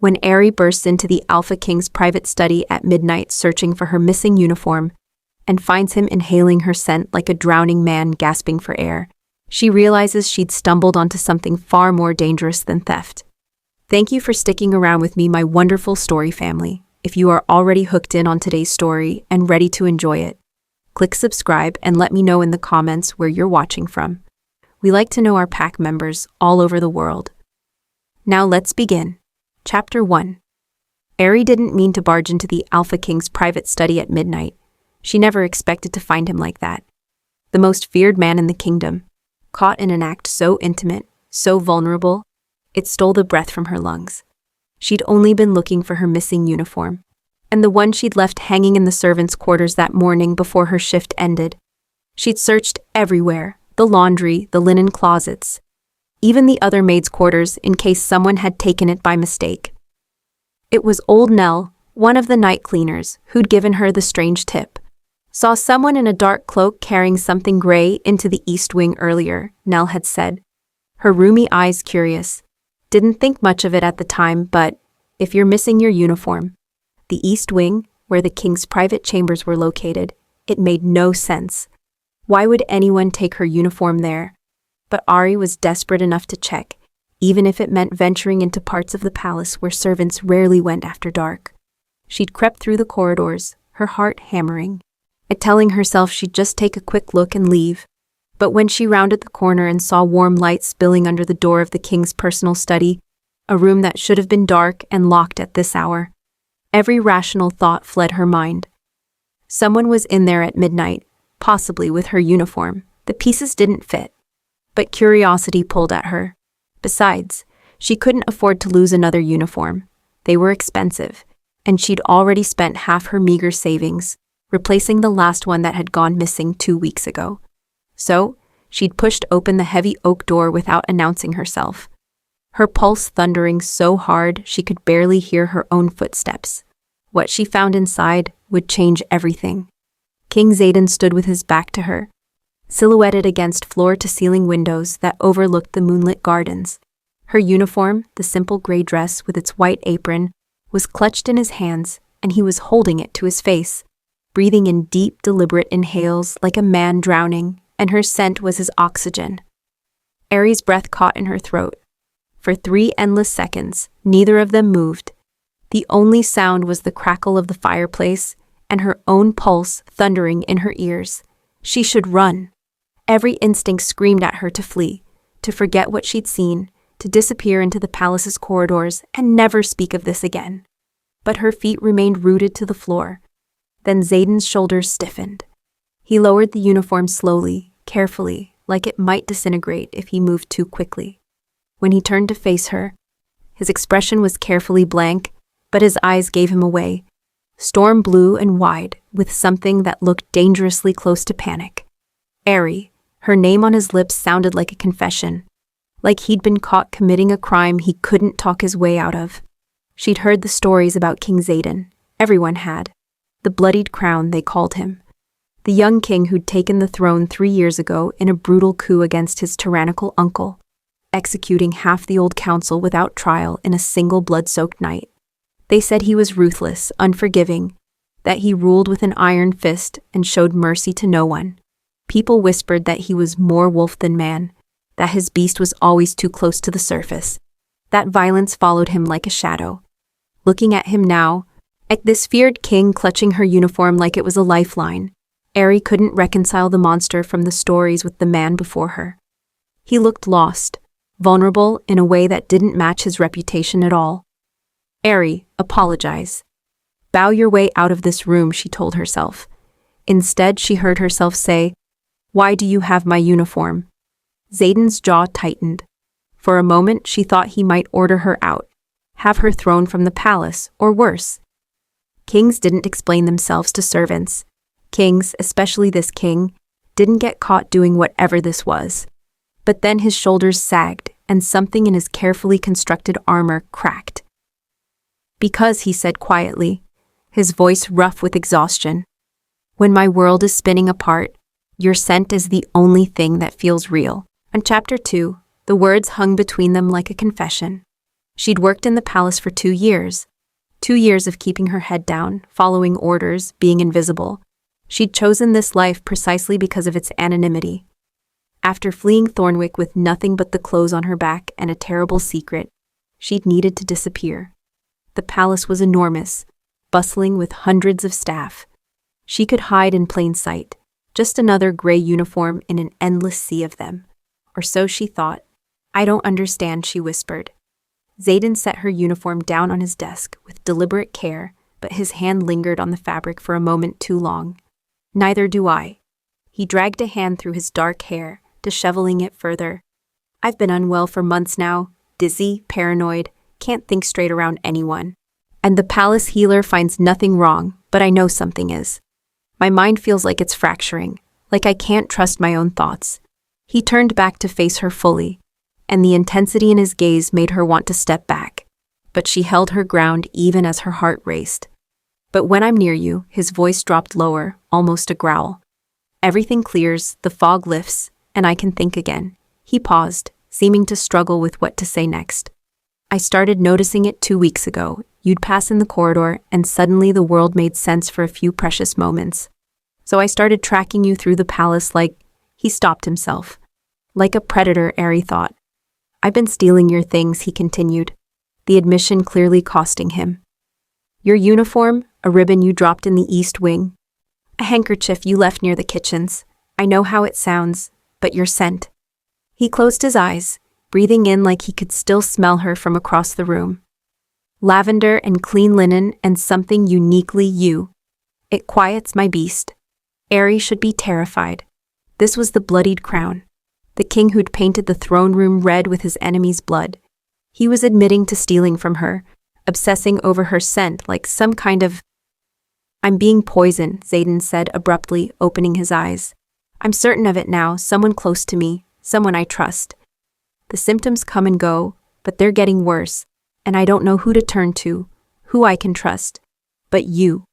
when Ari bursts into the Alpha King's private study at midnight searching for her missing uniform and finds him inhaling her scent like a drowning man gasping for air, she realizes she'd stumbled onto something far more dangerous than theft. Thank you for sticking around with me, my wonderful story family. If you are already hooked in on today's story and ready to enjoy it, click subscribe and let me know in the comments where you're watching from. We like to know our pack members all over the world. Now let's begin. Chapter 1. Ari didn't mean to barge into the Alpha King's private study at midnight. She never expected to find him like that. The most feared man in the kingdom, caught in an act so intimate, so vulnerable, it stole the breath from her lungs. She'd only been looking for her missing uniform, and the one she'd left hanging in the servants' quarters that morning before her shift ended. She'd searched everywhere, the laundry, the linen closets, even the other maids' quarters in case someone had taken it by mistake. It was old Nell, one of the night cleaners, who'd given her the strange tip. Saw someone in a dark cloak carrying something gray into the east wing earlier, Nell had said, her roomy eyes curious. Didn't think much of it at the time, but if you're missing your uniform, the east wing, where the king's private chambers were located, it made no sense. Why would anyone take her uniform there? But Ari was desperate enough to check, even if it meant venturing into parts of the palace where servants rarely went after dark. She'd crept through the corridors, her heart hammering, and telling herself she'd just take a quick look and leave. But when she rounded the corner and saw warm light spilling under the door of the king's personal study, a room that should have been dark and locked at this hour, every rational thought fled her mind. Someone was in there at midnight, possibly with her uniform. The pieces didn't fit. But curiosity pulled at her. Besides, she couldn't afford to lose another uniform. They were expensive, and she'd already spent half her meager savings, replacing the last one that had gone missing 2 weeks ago. So, she'd pushed open the heavy oak door without announcing herself, her pulse thundering so hard she could barely hear her own footsteps. What she found inside would change everything. King Xaden stood with his back to her, silhouetted against floor-to-ceiling windows that overlooked the moonlit gardens. Her uniform, the simple gray dress with its white apron, was clutched in his hands, and he was holding it to his face, breathing in deep, deliberate inhales like a man drowning, and her scent was his oxygen. Ari's breath caught in her throat. For 3 endless seconds, neither of them moved. The only sound was the crackle of the fireplace and her own pulse thundering in her ears. She should run. Every instinct screamed at her to flee, to forget what she'd seen, to disappear into the palace's corridors and never speak of this again. But her feet remained rooted to the floor. Then Xaden's shoulders stiffened. He lowered the uniform slowly, carefully, like it might disintegrate if he moved too quickly. When he turned to face her, his expression was carefully blank, but his eyes gave him away, storm blue and wide, with something that looked dangerously close to panic. Ari, her name on his lips sounded like a confession, like he'd been caught committing a crime he couldn't talk his way out of. She'd heard the stories about King Xaden. Everyone had. The bloodied crown, they called him. The young king who'd taken the throne 3 years ago in a brutal coup against his tyrannical uncle, executing half the old council without trial in a single blood-soaked night. They said he was ruthless, unforgiving, that he ruled with an iron fist and showed mercy to no one. People whispered that he was more wolf than man, that his beast was always too close to the surface, that violence followed him like a shadow. Looking at him now, at this feared king clutching her uniform like it was a lifeline, Ari couldn't reconcile the monster from the stories with the man before her. He looked lost, vulnerable in a way that didn't match his reputation at all. Ari, apologize. Bow your way out of this room, she told herself. Instead, she heard herself say, "Why do you have my uniform?" Xaden's jaw tightened. For a moment, she thought he might order her out, have her thrown from the palace, or worse. Kings didn't explain themselves to servants. Kings, especially this king, didn't get caught doing whatever this was. But then his shoulders sagged, and something in his carefully constructed armor cracked. "Because," he said quietly, his voice rough with exhaustion, "when my world is spinning apart, your scent is the only thing that feels real." On Chapter 2, the words hung between them like a confession. She'd worked in the palace for 2 years. 2 years of keeping her head down, following orders, being invisible. She'd chosen this life precisely because of its anonymity. After fleeing Thornwick with nothing but the clothes on her back and a terrible secret, she'd needed to disappear. The palace was enormous, bustling with hundreds of staff. She could hide in plain sight, just another gray uniform in an endless sea of them. Or so she thought. "I don't understand," she whispered. Xaden set her uniform down on his desk with deliberate care, but his hand lingered on the fabric for a moment too long. "Neither do I." He dragged a hand through his dark hair, disheveling it further. "I've been unwell for months now, dizzy, paranoid, can't think straight around anyone. And the palace healer finds nothing wrong, but I know something is. My mind feels like it's fracturing, like I can't trust my own thoughts." He turned back to face her fully, and the intensity in his gaze made her want to step back. But she held her ground even as her heart raced. "But when I'm near you," his voice dropped lower, almost a growl. "Everything clears, the fog lifts, and I can think again." He paused, seeming to struggle with what to say next. "I started noticing it 2 weeks ago. You'd pass in the corridor, and suddenly the world made sense for a few precious moments. So I started tracking you through the palace like—" He stopped himself. "Like a predator," Ari thought. "I've been stealing your things," he continued, the admission clearly costing him. "Your uniform, a ribbon you dropped in the East Wing, a handkerchief you left near the kitchens. I know how it sounds, but your scent." He closed his eyes, breathing in like he could still smell her from across the room. "Lavender and clean linen and something uniquely you. It quiets my beast." Ari should be terrified. This was the bloodied crown. The king who'd painted the throne room red with his enemy's blood. He was admitting to stealing from her, obsessing over her scent like some kind of— "I'm being poisoned," Xaden said abruptly, opening his eyes. "I'm certain of it now, someone close to me, someone I trust. The symptoms come and go, but they're getting worse, and I don't know who to turn to, who I can trust. But you."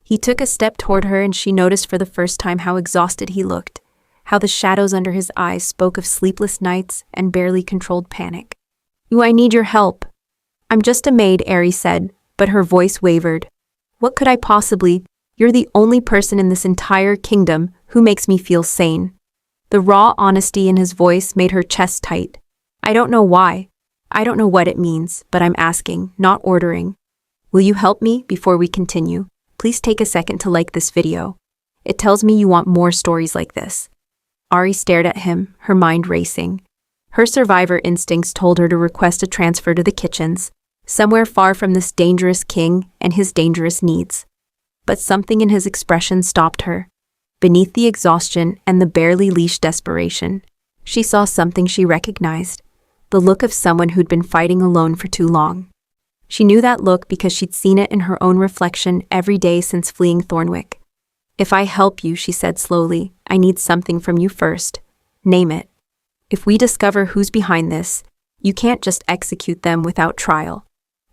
He took a step toward her and she noticed for the first time how exhausted he looked, how the shadows under his eyes spoke of sleepless nights and barely controlled panic. "I need your help." "I'm just a maid," Ari said, but her voice wavered. "What could I possibly— You're the only person in this entire kingdom who makes me feel sane." The raw honesty in his voice made her chest tight. "I don't know why. I don't know what it means, but I'm asking, not ordering. Will you help me before we continue? Please take a second to like this video. It tells me you want more stories like this." Ari stared at him, her mind racing. Her survivor instincts told her to request a transfer to the kitchens, somewhere far from this dangerous king and his dangerous needs. But something in his expression stopped her. Beneath the exhaustion and the barely leashed desperation, she saw something she recognized, the look of someone who'd been fighting alone for too long. She knew that look because she'd seen it in her own reflection every day since fleeing Thornwick. "If I help you," she said slowly, "I need something from you first. Name it. If we discover who's behind this, you can't just execute them without trial."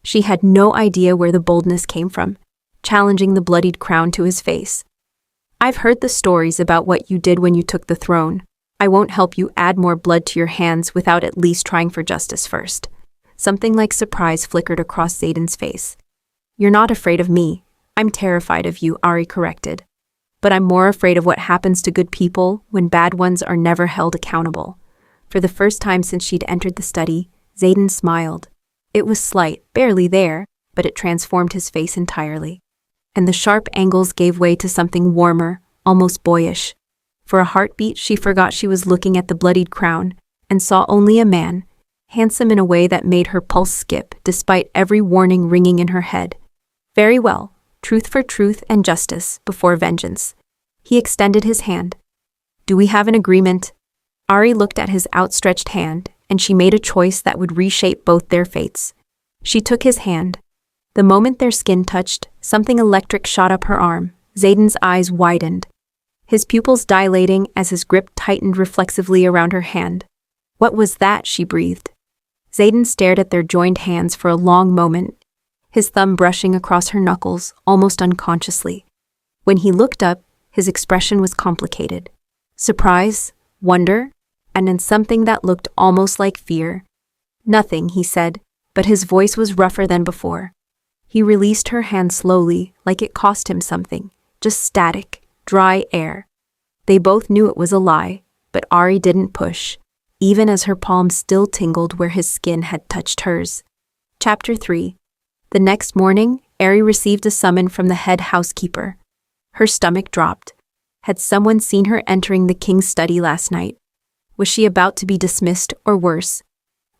She had no idea where the boldness came from, challenging the bloodied crown to his face. "I've heard the stories about what you did when you took the throne. I won't help you add more blood to your hands without at least trying for justice first." Something like surprise flickered across Xaden's face. "You're not afraid of me. I'm terrified of you," Ari corrected. "But I'm more afraid of what happens to good people when bad ones are never held accountable." For the first time since she'd entered the study, Xaden smiled. It was slight, barely there, but it transformed his face entirely. And the sharp angles gave way to something warmer, almost boyish. For a heartbeat, she forgot she was looking at the bloodied crown and saw only a man, handsome in a way that made her pulse skip despite every warning ringing in her head. "Very well, truth for truth and justice before vengeance." He extended his hand. "Do we have an agreement?" Ari looked at his outstretched hand, and she made a choice that would reshape both their fates. She took his hand. The moment their skin touched, something electric shot up her arm. Xaden's eyes widened, his pupils dilating as his grip tightened reflexively around her hand. "What was that?" she breathed. Xaden stared at their joined hands for a long moment, his thumb brushing across her knuckles, almost unconsciously. When he looked up, his expression was complicated. Surprise, wonder, and then something that looked almost like fear. "Nothing," he said, but his voice was rougher than before. He released her hand slowly, like it cost him something, just static, dry air. They both knew it was a lie, but Ari didn't push, even as her palm still tingled where his skin had touched hers. Chapter 3. The next morning, Ari received a summons from the head housekeeper. Her stomach dropped. Had someone seen her entering the king's study last night? Was she about to be dismissed or worse?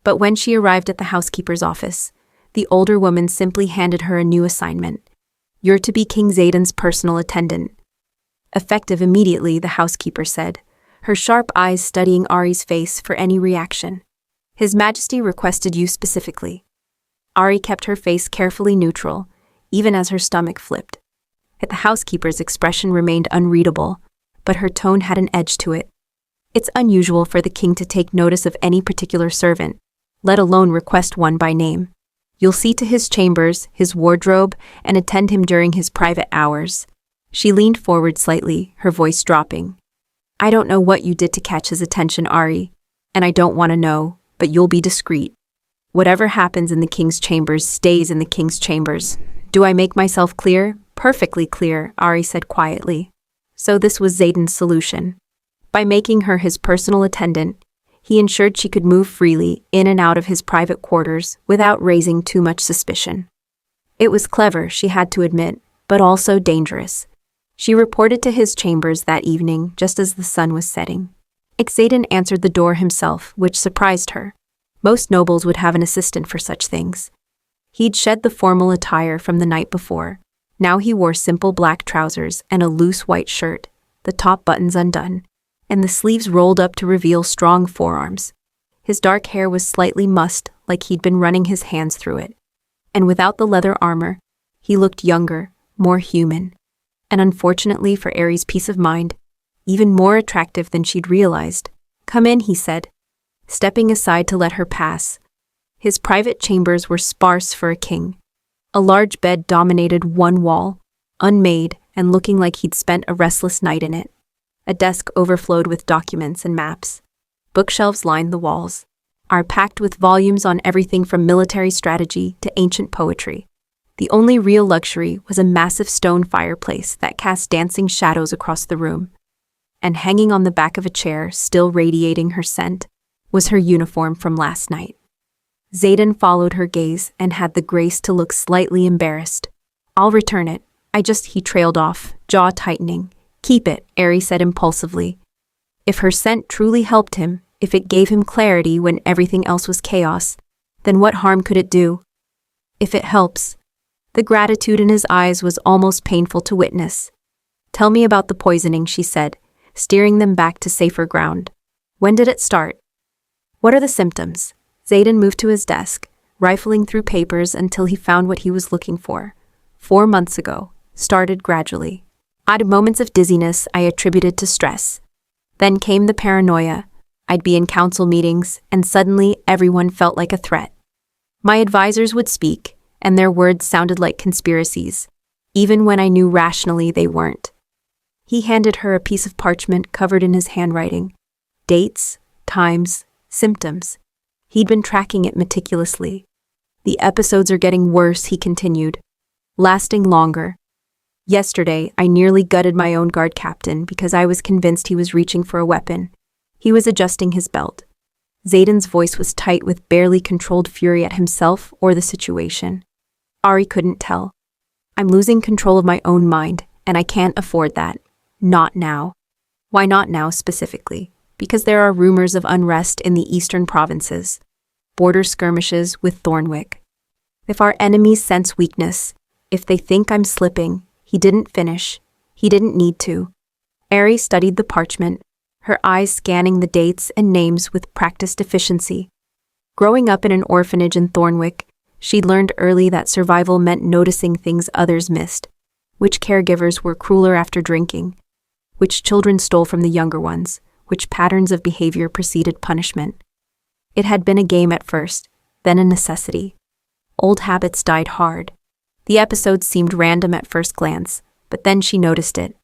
But when she arrived at the housekeeper's office, the older woman simply handed her a new assignment. You're to be King Xaden's personal attendant. Effective immediately, the housekeeper said, her sharp eyes studying Ari's face for any reaction. His Majesty requested you specifically. Ari kept her face carefully neutral, even as her stomach flipped. The housekeeper's expression remained unreadable, but her tone had an edge to it. It's unusual for the king to take notice of any particular servant, let alone request one by name. You'll see to his chambers, his wardrobe, and attend him during his private hours. She leaned forward slightly, her voice dropping. I don't know what you did to catch his attention, Ari, and I don't want to know, but you'll be discreet. Whatever happens in the king's chambers stays in the king's chambers. Do I make myself clear? Perfectly clear, Ari said quietly. So this was Xaden's solution. By making her his personal attendant, he ensured she could move freely in and out of his private quarters without raising too much suspicion. It was clever, she had to admit, but also dangerous. She reported to his chambers that evening just as the sun was setting. Xaden answered the door himself, which surprised her. Most nobles would have an assistant for such things. He'd shed the formal attire from the night before. Now he wore simple black trousers and a loose white shirt, the top buttons undone, and the sleeves rolled up to reveal strong forearms. His dark hair was slightly mussed, like he'd been running his hands through it. And without the leather armor, he looked younger, more human, and unfortunately for Ari's peace of mind, even more attractive than she'd realized. Come in, he said, stepping aside to let her pass. His private chambers were sparse for a king. A large bed dominated one wall, unmade and looking like he'd spent a restless night in it. A desk overflowed with documents and maps. Bookshelves lined the walls, are packed with volumes on everything from military strategy to ancient poetry. The only real luxury was a massive stone fireplace that cast dancing shadows across the room. And hanging on the back of a chair, still radiating her scent, was her uniform from last night. Xaden followed her gaze and had the grace to look slightly embarrassed. I'll return it. He trailed off, jaw tightening. Keep it, Ari said impulsively. If her scent truly helped him, if it gave him clarity when everything else was chaos, then what harm could it do? If it helps. The gratitude in his eyes was almost painful to witness. Tell me about the poisoning, she said, steering them back to safer ground. When did it start? What are the symptoms? Xaden moved to his desk, rifling through papers until he found what he was looking for. 4 months ago. Started gradually. Odd moments of dizziness I attributed to stress. Then came the paranoia. I'd be in council meetings, and suddenly everyone felt like a threat. My advisors would speak, and their words sounded like conspiracies, even when I knew rationally they weren't. He handed her a piece of parchment covered in his handwriting. Dates, times, symptoms. He'd been tracking it meticulously. The episodes are getting worse, he continued. Lasting longer. Yesterday, I nearly gutted my own guard captain because I was convinced he was reaching for a weapon. He was adjusting his belt. Xaden's voice was tight with barely controlled fury at himself or the situation. Ari couldn't tell. I'm losing control of my own mind, and I can't afford that. Not now. Why not now specifically? Because there are rumors of unrest in the eastern provinces. Border skirmishes with Thornwick. If our enemies sense weakness, if they think I'm slipping, he didn't finish. He didn't need to. Ari studied the parchment, her eyes scanning the dates and names with practiced efficiency. Growing up in an orphanage in Thornwick, she'd learned early that survival meant noticing things others missed. Which caregivers were crueler after drinking, which children stole from the younger ones, which patterns of behavior preceded punishment. It had been a game at first, then a necessity. Old habits died hard. The episodes seemed random at first glance, but then she noticed it.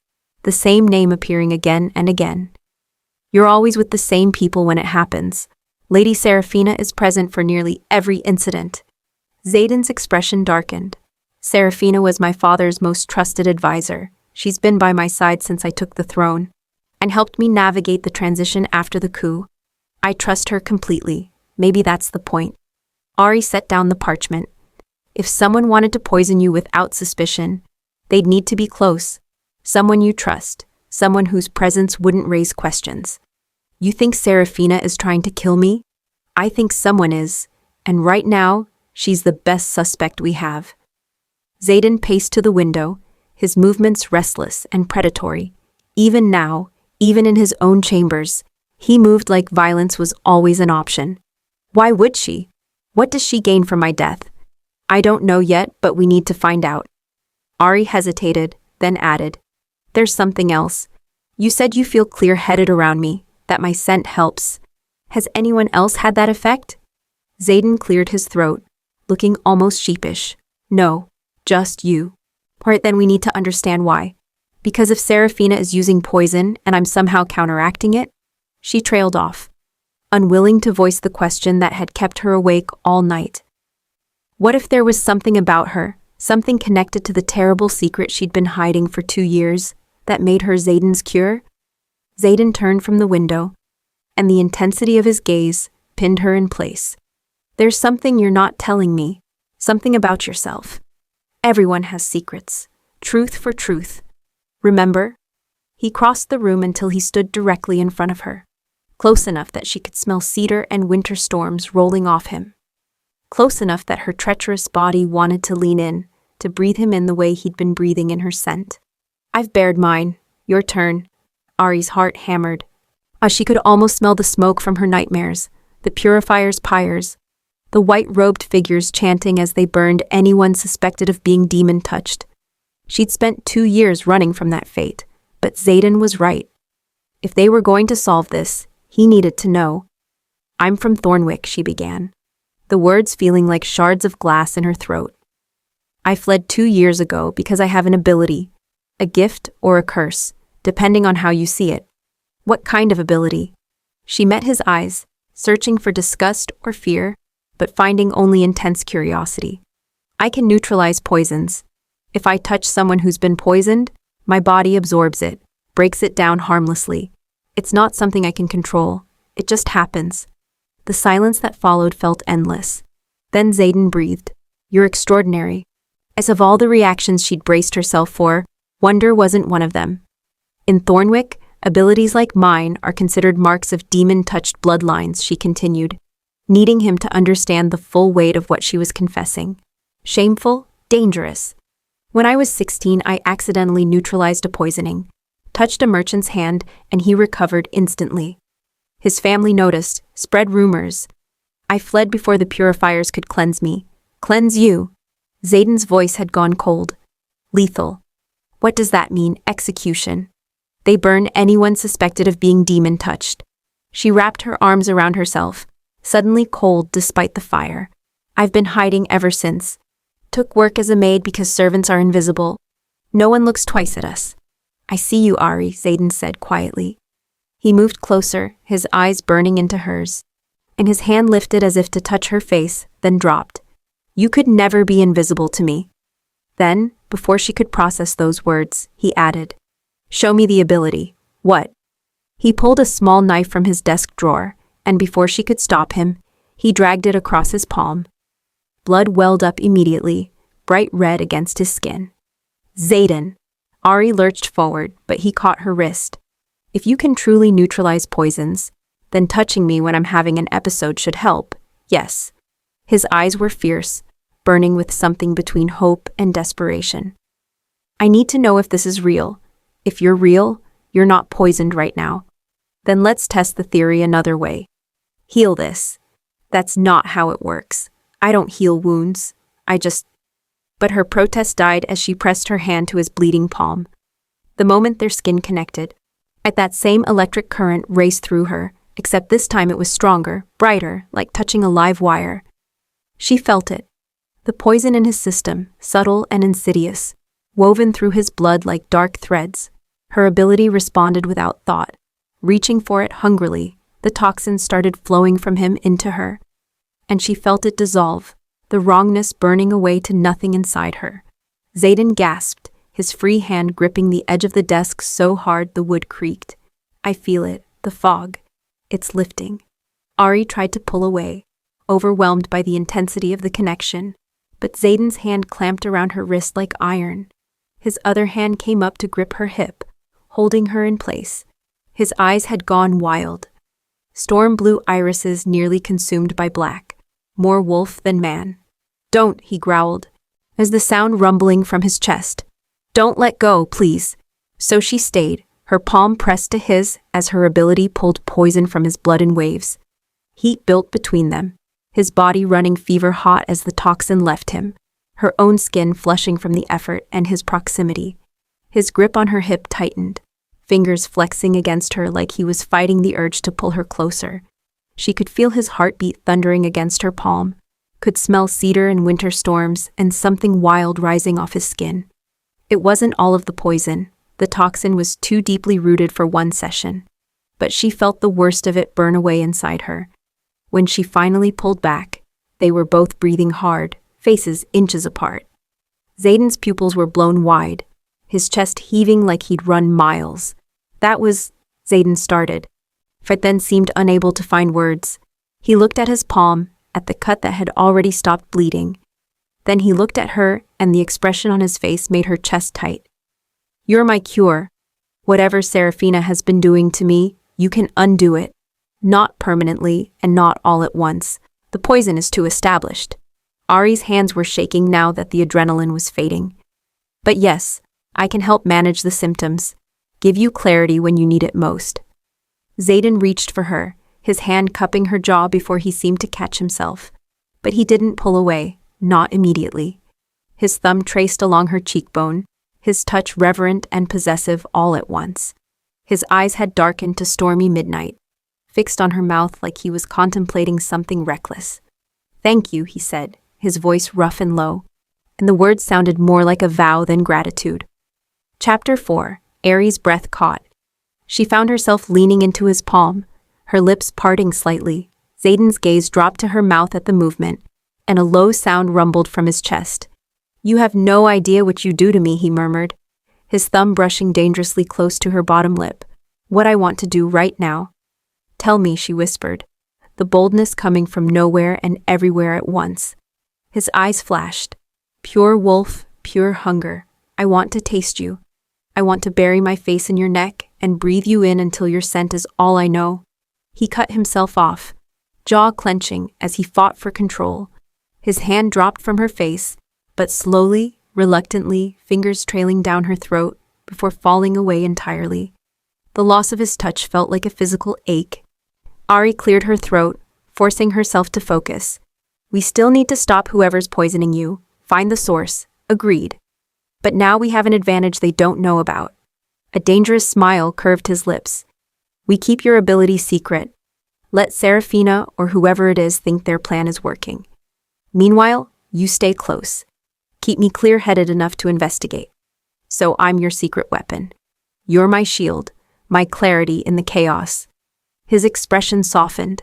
The same name appearing again and again. You're always with the same people when it happens. Lady Seraphina is present for nearly every incident. Zayden's expression darkened. Serafina was my father's most trusted advisor. She's been by my side since I took the throne and helped me navigate the transition after the coup. I trust her completely. Maybe that's the point. Ari set down the parchment. If someone wanted to poison you without suspicion, they'd need to be close. Someone you trust. Someone whose presence wouldn't raise questions. You think Serafina is trying to kill me? I think someone is, and right now, she's the best suspect we have. Zayden paced to the window, his movements restless and predatory. Even now, even in his own chambers, he moved like violence was always an option. Why would she? What does she gain from my death? I don't know yet, but we need to find out. Ari hesitated, then added, There's something else. You said you feel clear-headed around me, that my scent helps. Has anyone else had that effect? Zayden cleared his throat, looking almost sheepish. No, just you. Alright, then we need to understand why. Because if Serafina is using poison and I'm somehow counteracting it, she trailed off, unwilling to voice the question that had kept her awake all night. What if there was something about her, something connected to the terrible secret she'd been hiding for 2 years, that made her Zayden's cure? Zayden turned from the window, and the intensity of his gaze pinned her in place. There's something you're not telling me, something about yourself. Everyone has secrets. Truth for truth. Remember? He crossed the room until he stood directly in front of her, close enough that she could smell cedar and winter storms rolling off him. Close enough that her treacherous body wanted to lean in, to breathe him in the way he'd been breathing in her scent. I've bared mine. Your turn. Ari's heart hammered. She could almost smell the smoke from her nightmares, the purifier's pyres, the white-robed figures chanting as they burned anyone suspected of being demon-touched. She'd spent 2 years running from that fate, but Zayden was right. If they were going to solve this, he needed to know. I'm from Thornwick, she began, the words feeling like shards of glass in her throat. I fled 2 years ago because I have an ability, a gift or a curse, depending on how you see it. What kind of ability? She met his eyes, searching for disgust or fear, but finding only intense curiosity. I can neutralize poisons. If I touch someone who's been poisoned, my body absorbs it, breaks it down harmlessly. It's not something I can control. It just happens. The silence that followed felt endless. Then Zayden breathed. You're extraordinary. As of all the reactions she'd braced herself for, wonder wasn't one of them. In Thornwick, abilities like mine are considered marks of demon-touched bloodlines, she continued, needing him to understand the full weight of what she was confessing. Shameful, dangerous. When I was 16, I accidentally neutralized a poisoning, touched a merchant's hand, and he recovered instantly. His family noticed, spread rumors. I fled before the purifiers could cleanse me. Cleanse you. Zayden's voice had gone cold. Lethal. What does that mean? Execution. They burn anyone suspected of being demon-touched. She wrapped her arms around herself, suddenly cold despite the fire. I've been hiding ever since. Took work as a maid because servants are invisible. No one looks twice at us. I see you, Ari, Zayden said quietly. He moved closer, his eyes burning into hers, and his hand lifted as if to touch her face, then dropped. You could never be invisible to me. Then, before she could process those words, he added, Show me the ability. What? He pulled a small knife from his desk drawer, and before she could stop him, he dragged it across his palm. Blood welled up immediately, bright red against his skin. Zayden! Ari lurched forward, but he caught her wrist. If you can truly neutralize poisons, then touching me when I'm having an episode should help, yes. His eyes were fierce, burning with something between hope and desperation. I need to know if this is real. If you're real, you're not poisoned right now. Then let's test the theory another way. Heal this. That's not how it works. I don't heal wounds. But her protest died as she pressed her hand to his bleeding palm. The moment their skin connected, at that same electric current raced through her, except this time it was stronger, brighter, like touching a live wire. She felt it. The poison in his system, subtle and insidious, woven through his blood like dark threads. Her ability responded without thought. Reaching for it hungrily, the toxin started flowing from him into her, and she felt it dissolve, the wrongness burning away to nothing inside her. Xaden gasped, his free hand gripping the edge of the desk so hard the wood creaked. I feel it, the fog. It's lifting. Ari tried to pull away, overwhelmed by the intensity of the connection, but Xaden's hand clamped around her wrist like iron. His other hand came up to grip her hip, holding her in place. His eyes had gone wild. Storm blue irises nearly consumed by black, more wolf than man. Don't, he growled, as the sound rumbling from his chest. Don't let go, please. So she stayed, her palm pressed to his as her ability pulled poison from his blood in waves. Heat built between them, his body running fever-hot as the toxin left him, her own skin flushing from the effort and his proximity. His grip on her hip tightened, fingers flexing against her like he was fighting the urge to pull her closer. She could feel his heartbeat thundering against her palm, could smell cedar and winter storms and something wild rising off his skin. It wasn't all of the poison. The toxin was too deeply rooted for one session. But she felt the worst of it burn away inside her. When she finally pulled back, they were both breathing hard, faces inches apart. Xaden's pupils were blown wide, his chest heaving like he'd run miles. That was, Xaden started, but then seemed unable to find words. He looked at his palm, at the cut that had already stopped bleeding. Then he looked at her, and the expression on his face made her chest tight. You're my cure. Whatever Serafina has been doing to me, you can undo it. Not permanently, and not all at once. The poison is too established. Ari's hands were shaking now that the adrenaline was fading. But yes, I can help manage the symptoms, give you clarity when you need it most. Xaden reached for her, his hand cupping her jaw before he seemed to catch himself. But he didn't pull away, not immediately. His thumb traced along her cheekbone, his touch reverent and possessive all at once. His eyes had darkened to stormy midnight, fixed on her mouth like he was contemplating something reckless. Thank you, he said, his voice rough and low, and the words sounded more like a vow than gratitude. Chapter 4. Ari's breath caught. She found herself leaning into his palm, her lips parting slightly. Xaden's gaze dropped to her mouth at the movement, and a low sound rumbled from his chest. You have no idea what you do to me, he murmured, his thumb brushing dangerously close to her bottom lip. What I want to do right now. Tell me, she whispered, the boldness coming from nowhere and everywhere at once. His eyes flashed. Pure wolf, pure hunger. I want to taste you. I want to bury my face in your neck and breathe you in until your scent is all I know. He cut himself off, jaw clenching as he fought for control. His hand dropped from her face, but slowly, reluctantly, fingers trailing down her throat before falling away entirely. The loss of his touch felt like a physical ache. Ari cleared her throat, forcing herself to focus. We still need to stop whoever's poisoning you, find the source, agreed. But now we have an advantage they don't know about. A dangerous smile curved his lips. We keep your ability secret. Let Serafina or whoever it is think their plan is working. Meanwhile, you stay close. Keep me clear-headed enough to investigate. So I'm your secret weapon. You're my shield, my clarity in the chaos. His expression softened.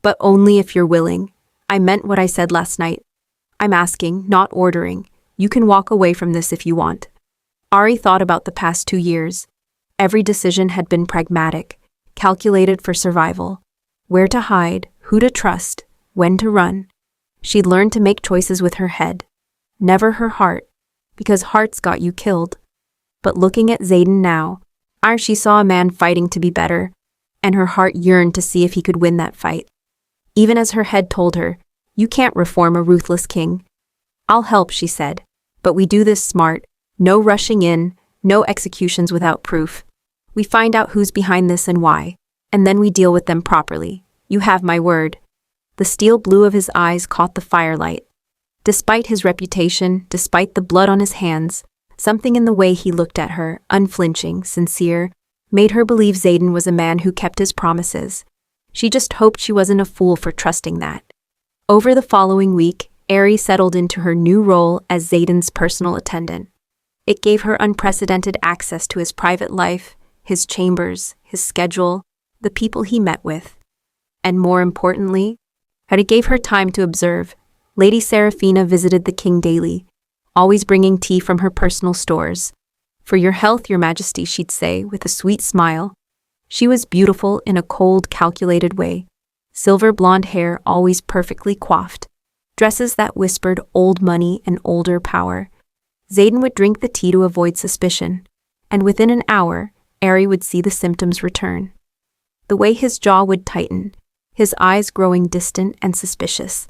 But only if you're willing. I meant what I said last night. I'm asking, not ordering. You can walk away from this if you want. Ari thought about the past 2 years. Every decision had been pragmatic, calculated for survival. Where to hide, who to trust, when to run. She'd learned to make choices with her head, never her heart, because hearts got you killed. But looking at Xaden now, she saw a man fighting to be better, and her heart yearned to see if he could win that fight. Even as her head told her, you can't reform a ruthless king. I'll help, she said, but we do this smart, no rushing in, no executions without proof. We find out who's behind this and why, and then we deal with them properly. You have my word. The steel blue of his eyes caught the firelight. Despite his reputation, despite the blood on his hands, something in the way he looked at her, unflinching, sincere, made her believe Xaden was a man who kept his promises. She just hoped she wasn't a fool for trusting that. Over the following week, Ari settled into her new role as Xaden's personal attendant. It gave her unprecedented access to his private life, his chambers, his schedule, the people he met with. And more importantly, it gave her time to observe, Lady Seraphina visited the king daily, always bringing tea from her personal stores. "For your health, your majesty," she'd say with a sweet smile. She was beautiful in a cold, calculated way. Silver blonde hair always perfectly coiffed. Dresses that whispered old money and older power. Xaden would drink the tea to avoid suspicion, and within an hour, Ari would see the symptoms return. The way his jaw would tighten, his eyes growing distant and suspicious.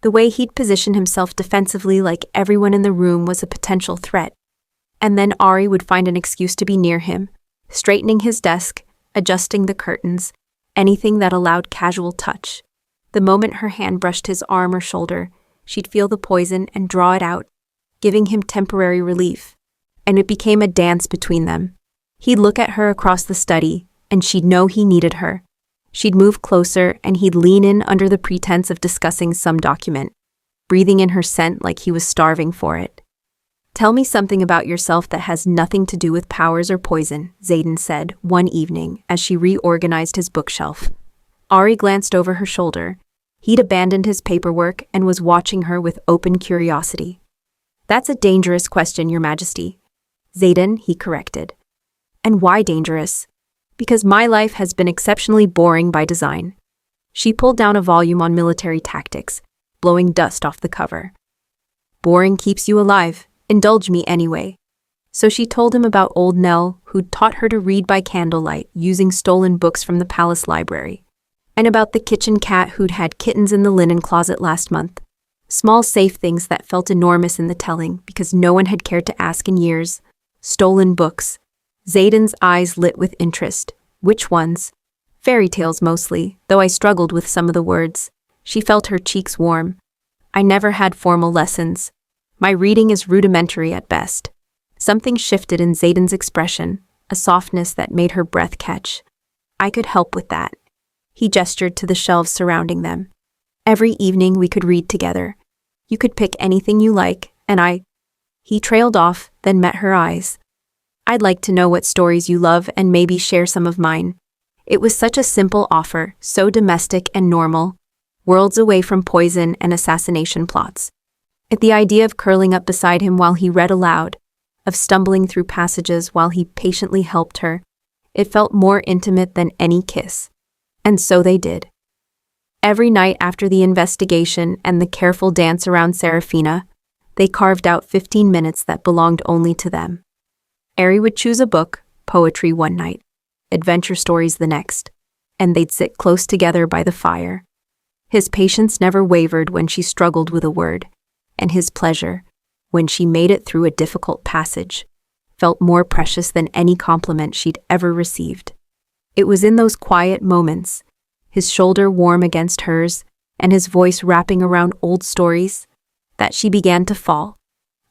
The way he'd position himself defensively like everyone in the room was a potential threat. And then Ari would find an excuse to be near him, straightening his desk, adjusting the curtains, anything that allowed casual touch. The moment her hand brushed his arm or shoulder, she'd feel the poison and draw it out, giving him temporary relief. And it became a dance between them. He'd look at her across the study, and she'd know he needed her. She'd move closer, and he'd lean in under the pretense of discussing some document, breathing in her scent like he was starving for it. "Tell me something about yourself that has nothing to do with powers or poison," Xaden said one evening as she reorganized his bookshelf. Ari glanced over her shoulder. He'd abandoned his paperwork and was watching her with open curiosity. "That's a dangerous question, Your Majesty." "Xaden," he corrected. "And why dangerous?" "Because my life has been exceptionally boring by design." She pulled down a volume on military tactics, blowing dust off the cover. "Boring keeps you alive. Indulge me anyway." So she told him about old Nell, who'd taught her to read by candlelight using stolen books from the palace library, and about the kitchen cat who'd had kittens in the linen closet last month. Small, safe things that felt enormous in the telling because no one had cared to ask in years. Stolen books. Xaden's eyes lit with interest. "Which ones?" "Fairy tales mostly, though I struggled with some of the words." She felt her cheeks warm. "I never had formal lessons. My reading is rudimentary at best." Something shifted in Xaden's expression, a softness that made her breath catch. "I could help with that." He gestured to the shelves surrounding them. "Every evening we could read together. You could pick anything you like, and I—" He trailed off, then met her eyes. "I'd like to know what stories you love and maybe share some of mine." It was such a simple offer, so domestic and normal, worlds away from poison and assassination plots. At the idea of curling up beside him while he read aloud, of stumbling through passages while he patiently helped her, it felt more intimate than any kiss. And so they did. Every night after the investigation and the careful dance around Seraphina, they carved out 15 minutes that belonged only to them. Ari would choose a book, poetry one night, adventure stories the next, and they'd sit close together by the fire. His patience never wavered when she struggled with a word, and his pleasure, when she made it through a difficult passage, felt more precious than any compliment she'd ever received. It was in those quiet moments, his shoulder warm against hers and his voice wrapping around old stories, that she began to fall.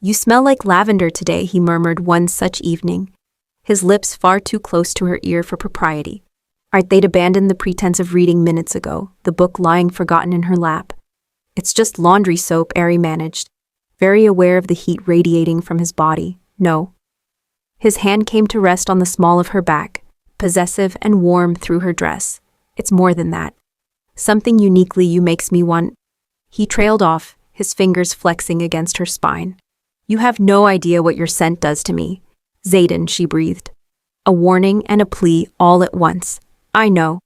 "You smell like lavender today," he murmured one such evening, his lips far too close to her ear for propriety. They'd abandoned the pretense of reading minutes ago, the book lying forgotten in her lap. "It's just laundry soap," Ari managed, very aware of the heat radiating from his body. "No." His hand came to rest on the small of her back, possessive and warm through her dress. "It's more than that. Something uniquely you makes me want—" He trailed off, his fingers flexing against her spine. "You have no idea what your scent does to me." "Xaden," she breathed. A warning and a plea all at once. "I know."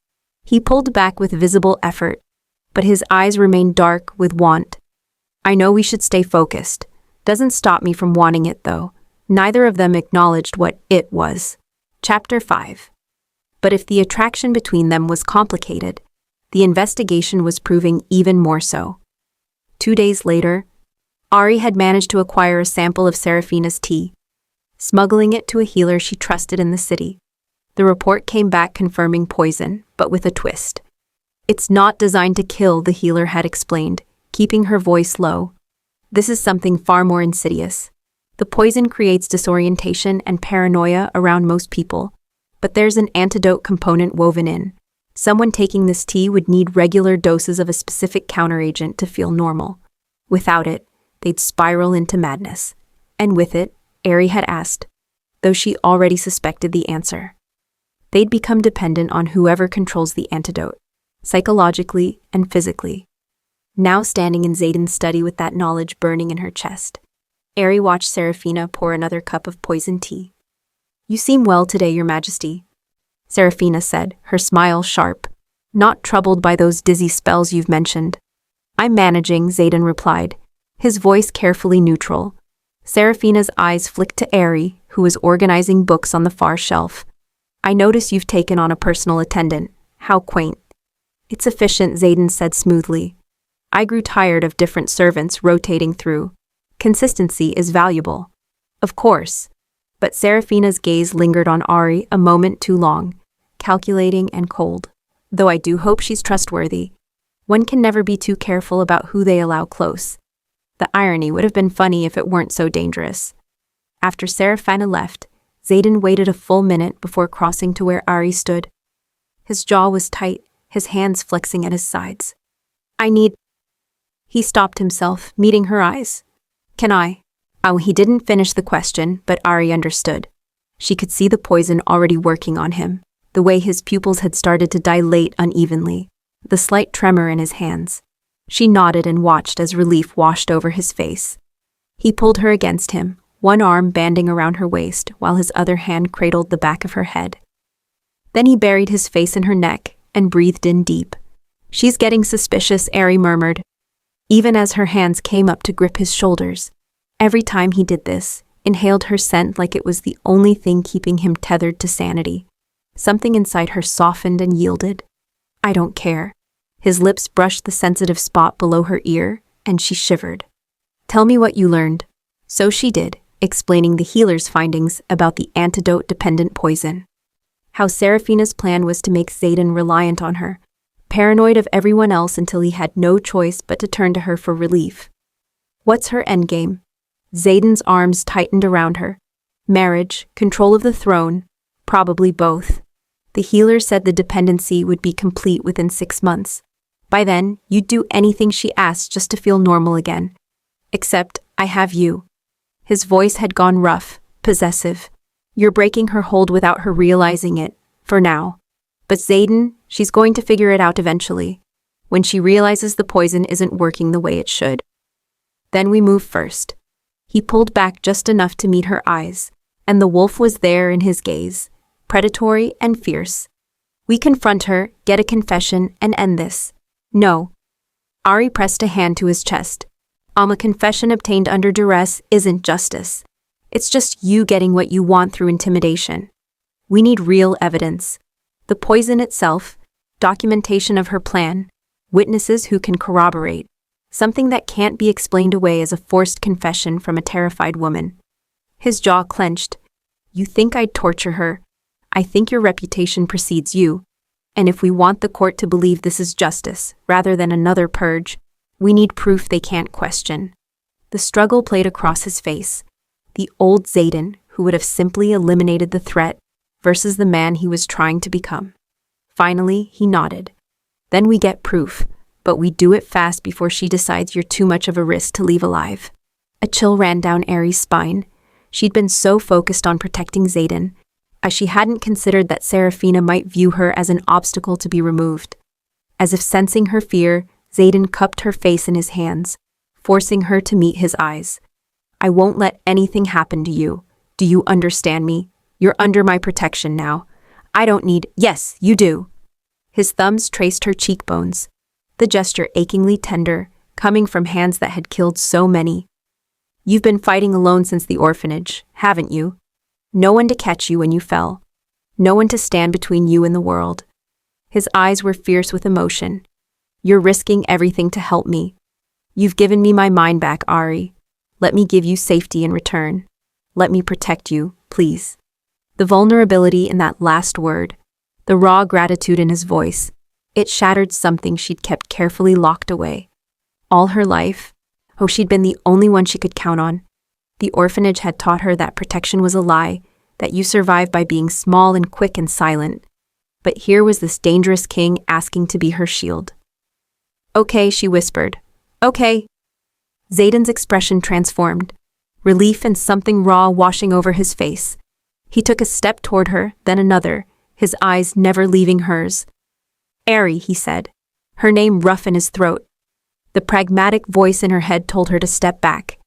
He pulled back with visible effort, but his eyes remained dark with want. "I know we should stay focused. Doesn't stop me from wanting it, though." Neither of them acknowledged what it was. Chapter 5. But if the attraction between them was complicated, the investigation was proving even more so. 2 days later, Ari had managed to acquire a sample of Seraphina's tea, smuggling it to a healer she trusted in the city. The report came back confirming poison, but with a twist. "It's not designed to kill," the healer had explained, keeping her voice low. "This is something far more insidious. The poison creates disorientation and paranoia around most people, but there's an antidote component woven in. Someone taking this tea would need regular doses of a specific counteragent to feel normal. Without it, they'd spiral into madness." And with it, Ari had asked, though she already suspected the answer. They'd become dependent on whoever controls the antidote, psychologically and physically. now standing in Zayden's study with that knowledge burning in her chest. Ari watched Seraphina pour another cup of poisoned tea. "You seem well today, Your Majesty," Seraphina said, her smile sharp. "Not troubled by those dizzy spells you've mentioned." "I'm managing," Zayden replied, his voice carefully neutral. Seraphina's eyes flicked to Ari, who was organizing books on the far shelf. "I notice you've taken on a personal attendant. How quaint." "It's efficient," Zayden said smoothly. "I grew tired of different servants rotating through. Consistency is valuable." "Of course." But Seraphina's gaze lingered on Ari a moment too long, calculating and cold. "Though I do hope she's trustworthy. One can never be too careful about who they allow close." The irony would have been funny if it weren't so dangerous. After Seraphina left, Zayden waited a full minute before crossing to where Ari stood. His jaw was tight, his hands flexing at his sides. "I need—" He stopped himself, meeting her eyes. "Can I?" Oh, he didn't finish the question, but Ari understood. She could see the poison already working on him, the way his pupils had started to dilate unevenly, the slight tremor in his hands. She nodded and watched as relief washed over his face. He pulled her against him, one arm banding around her waist while his other hand cradled the back of her head. Then he buried his face in her neck and breathed in deep. "She's getting suspicious," Ari murmured, even as her hands came up to grip his shoulders. Every time he did this, inhaled her scent like it was the only thing keeping him tethered to sanity. Something inside her softened and yielded. "I don't care." His lips brushed the sensitive spot below her ear, and she shivered. "Tell me what you learned." So she did, explaining the healer's findings about the antidote-dependent poison. How Seraphina's plan was to make Zayden reliant on her, paranoid of everyone else until he had no choice but to turn to her for relief. What's her endgame? Zayden's arms tightened around her. Marriage, control of the throne, probably both. The healer said the dependency would be complete within 6 months. By then, you'd do anything she asked just to feel normal again. Except, I have you. His voice had gone rough, possessive. You're breaking her hold without her realizing it, for now. But Zayden, she's going to figure it out eventually, when she realizes the poison isn't working the way it should. Then we move first. He pulled back just enough to meet her eyes, and the wolf was there in his gaze, predatory and fierce. We confront her, get a confession, and end this. No. Ari pressed a hand to his chest. A confession obtained under duress isn't justice. It's just you getting what you want through intimidation. We need real evidence. The poison itself, documentation of her plan, witnesses who can corroborate. Something that can't be explained away as a forced confession from a terrified woman. His jaw clenched. You think I'd torture her? I think your reputation precedes you. And if we want the court to believe this is justice, rather than another purge, we need proof they can't question. The struggle played across his face. The old Zayden, who would have simply eliminated the threat, versus the man he was trying to become. Finally, he nodded. Then we get proof, but we do it fast before she decides you're too much of a risk to leave alive. A chill ran down Ari's spine. She'd been so focused on protecting Zayden, as she hadn't considered that Seraphina might view her as an obstacle to be removed. As if sensing her fear, Zayden cupped her face in his hands, forcing her to meet his eyes. I won't let anything happen to you. Do you understand me? You're under my protection now. I don't need— Yes, you do. His thumbs traced her cheekbones, the gesture achingly tender, coming from hands that had killed so many. You've been fighting alone since the orphanage, haven't you? No one to catch you when you fell. No one to stand between you and the world. His eyes were fierce with emotion. You're risking everything to help me. You've given me my mind back, Ari. Let me give you safety in return. Let me protect you, please. The vulnerability in that last word, the raw gratitude in his voice, it shattered something she'd kept carefully locked away. All her life, she'd been the only one she could count on. The orphanage had taught her that protection was a lie, that you survive by being small and quick and silent. But here was this dangerous king asking to be her shield. Okay, she whispered. Okay. Zayden's expression transformed, relief and something raw washing over his face. He took a step toward her, then another, his eyes never leaving hers. Ari, he said, her name rough in his throat. The pragmatic voice in her head told her to step back,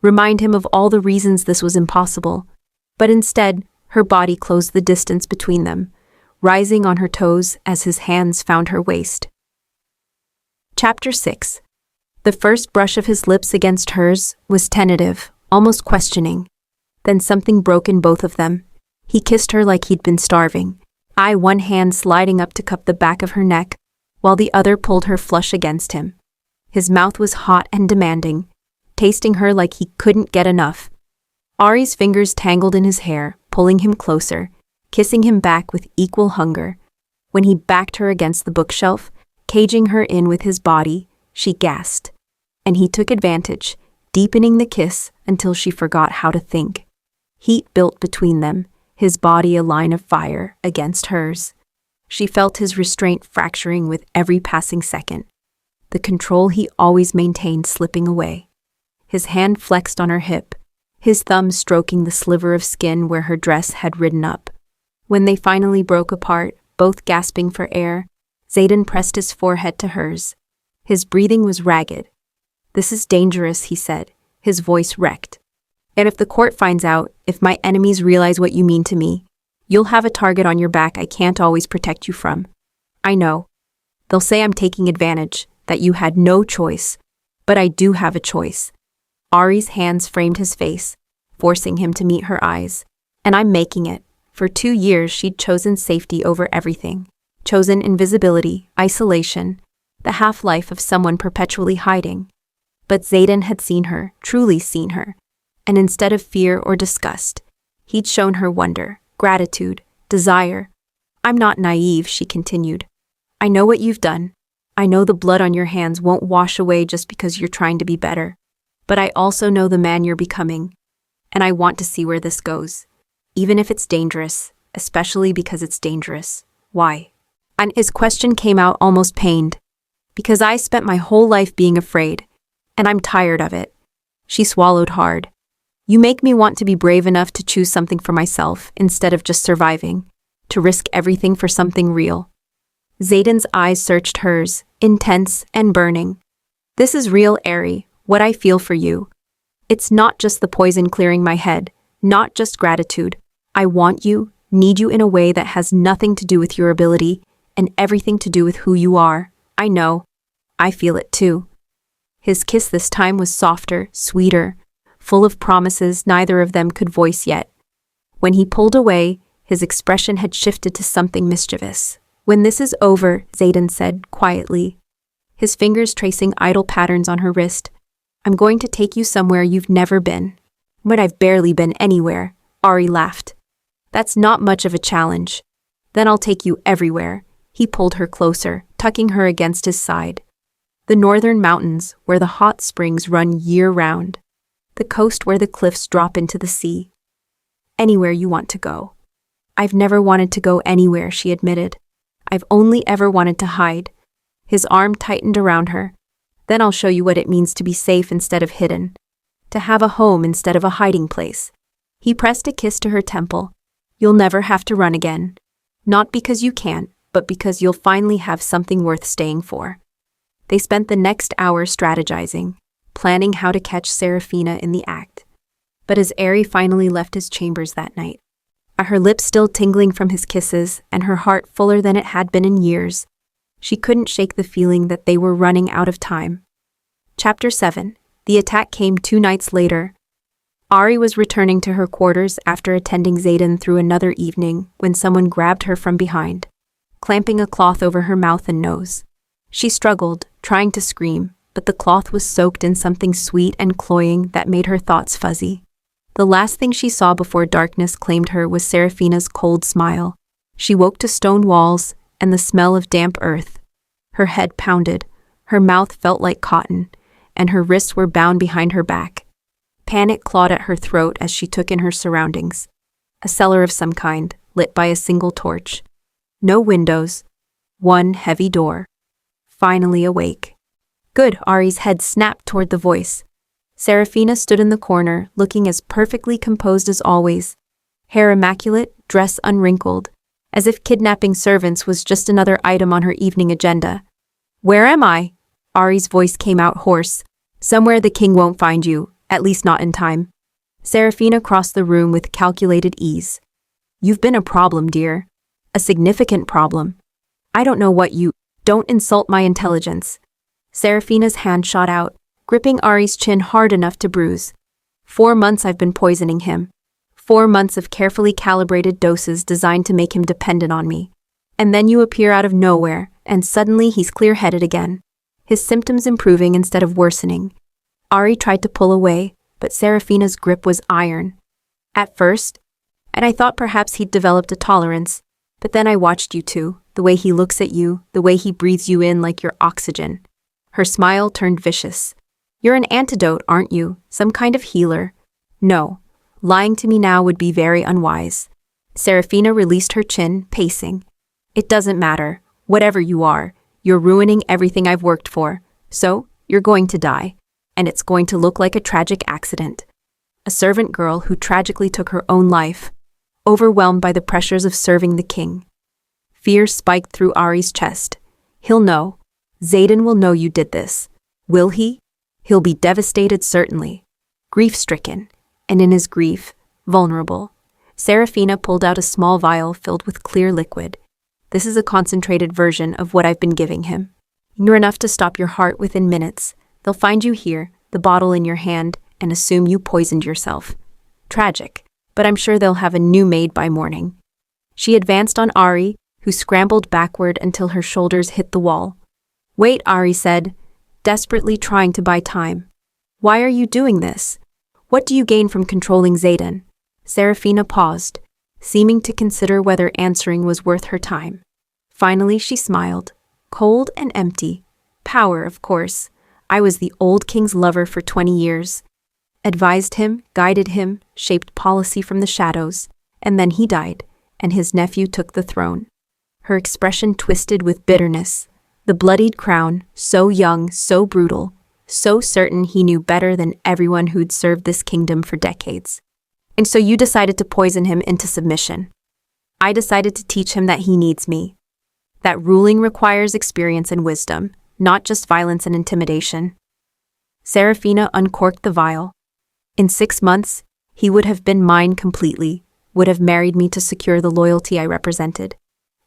remind him of all the reasons this was impossible. But instead, her body closed the distance between them, rising on her toes as his hands found her waist. Chapter 6. The first brush of his lips against hers was tentative, almost questioning. Then something broke in both of them. He kissed her like he'd been starving, one hand sliding up to cup the back of her neck, while the other pulled her flush against him. His mouth was hot and demanding, tasting her like he couldn't get enough. Ari's fingers tangled in his hair, pulling him closer, kissing him back with equal hunger. When he backed her against the bookshelf, caging her in with his body, she gasped. And he took advantage, deepening the kiss until she forgot how to think. Heat built between them, his body a line of fire against hers. She felt his restraint fracturing with every passing second, the control he always maintained slipping away. His hand flexed on her hip, his thumb stroking the sliver of skin where her dress had ridden up. When they finally broke apart, both gasping for air, Xaden pressed his forehead to hers. His breathing was ragged. "This is dangerous," he said, his voice wrecked. "And if the court finds out, if my enemies realize what you mean to me, you'll have a target on your back I can't always protect you from. I know. They'll say I'm taking advantage, that you had no choice. But I do have a choice." Ari's hands framed his face, forcing him to meet her eyes. "And I'm making it." For 2 years she'd chosen safety over everything. Chosen invisibility, isolation, the half-life of someone perpetually hiding. But Xaden had seen her, truly seen her. And instead of fear or disgust, he'd shown her wonder, gratitude, desire. "I'm not naive," she continued. "I know what you've done. I know the blood on your hands won't wash away just because you're trying to be better. But I also know the man you're becoming. And I want to see where this goes. Even if it's dangerous, especially because it's dangerous. Why?" And his question came out almost pained. "Because I spent my whole life being afraid. And I'm tired of it." She swallowed hard. "You make me want to be brave enough to choose something for myself instead of just surviving, to risk everything for something real." Xaden's eyes searched hers, intense and burning. "This is real, Ari, what I feel for you. It's not just the poison clearing my head, not just gratitude. I want you, need you in a way that has nothing to do with your ability and everything to do with who you are. I know. I feel it too." His kiss this time was softer, sweeter, full of promises neither of them could voice yet. When he pulled away, his expression had shifted to something mischievous. "When this is over," Xaden said quietly, his fingers tracing idle patterns on her wrist, "I'm going to take you somewhere you've never been." "But I've barely been anywhere," Ari laughed. "That's not much of a challenge. Then I'll take you everywhere." He pulled her closer, tucking her against his side. "The northern mountains, where the hot springs run year-round. The coast where the cliffs drop into the sea. Anywhere you want to go." "I've never wanted to go anywhere," she admitted. "I've only ever wanted to hide." His arm tightened around her. "Then I'll show you what it means to be safe instead of hidden. To have a home instead of a hiding place." He pressed a kiss to her temple. "You'll never have to run again. Not because you can't, but because you'll finally have something worth staying for." They spent the next hour strategizing, planning how to catch Serafina in the act. But as Ari finally left his chambers that night, her lips still tingling from his kisses and her heart fuller than it had been in years, she couldn't shake the feeling that they were running out of time. Chapter 7. The attack came 2 nights later. Ari was returning to her quarters after attending Xaden through another evening when someone grabbed her from behind, clamping a cloth over her mouth and nose. She struggled, trying to scream, but the cloth was soaked in something sweet and cloying that made her thoughts fuzzy. The last thing she saw before darkness claimed her was Serafina's cold smile. She woke to stone walls and the smell of damp earth. Her head pounded, her mouth felt like cotton, and her wrists were bound behind her back. Panic clawed at her throat as she took in her surroundings. A cellar of some kind, lit by a single torch. No windows. One heavy door. Finally awake. "Good," Ari's head snapped toward the voice. Serafina stood in the corner, looking as perfectly composed as always. Hair immaculate, dress unwrinkled, as if kidnapping servants was just another item on her evening agenda. "Where am I?" Ari's voice came out hoarse. Somewhere the king won't find you, at least not in time. Serafina crossed the room with calculated ease. You've been a problem, dear. A significant problem. I don't know what you— Don't insult my intelligence. Serafina's hand shot out, gripping Ari's chin hard enough to bruise. 4 months I've been poisoning him. 4 months of carefully calibrated doses designed to make him dependent on me. And then you appear out of nowhere, and suddenly he's clear-headed again. His symptoms improving instead of worsening. Ari tried to pull away, but Serafina's grip was iron. At first, and I thought perhaps he'd developed a tolerance, but then I watched you two, the way he looks at you, the way he breathes you in like you're oxygen. Her smile turned vicious. You're an antidote, aren't you? Some kind of healer? No. Lying to me now would be very unwise. Serafina released her chin, pacing. It doesn't matter. Whatever you are, you're ruining everything I've worked for. So, you're going to die. And it's going to look like a tragic accident. A servant girl who tragically took her own life, overwhelmed by the pressures of serving the king. Fear spiked through Ari's chest. He'll know. Xaden will know you did this. Will he? He'll be devastated, certainly. Grief-stricken, and in his grief, vulnerable. Serafina pulled out a small vial filled with clear liquid. This is a concentrated version of what I've been giving him. You're enough to stop your heart within minutes. They'll find you here, the bottle in your hand, and assume you poisoned yourself. Tragic, but I'm sure they'll have a new maid by morning. She advanced on Ari, who scrambled backward until her shoulders hit the wall. Wait, Ari said, desperately trying to buy time. Why are you doing this? What do you gain from controlling Xaden? Serafina paused, seeming to consider whether answering was worth her time. Finally she smiled, cold and empty. Power, of course. I was the old king's lover for 20 years. Advised him, guided him, shaped policy from the shadows, and then he died, and his nephew took the throne. Her expression twisted with bitterness. The bloodied crown, so young, so brutal, so certain he knew better than everyone who'd served this kingdom for decades. And so you decided to poison him into submission. I decided to teach him that he needs me. That ruling requires experience and wisdom, not just violence and intimidation. Serafina uncorked the vial. In 6 months, he would have been mine completely, would have married me to secure the loyalty I represented.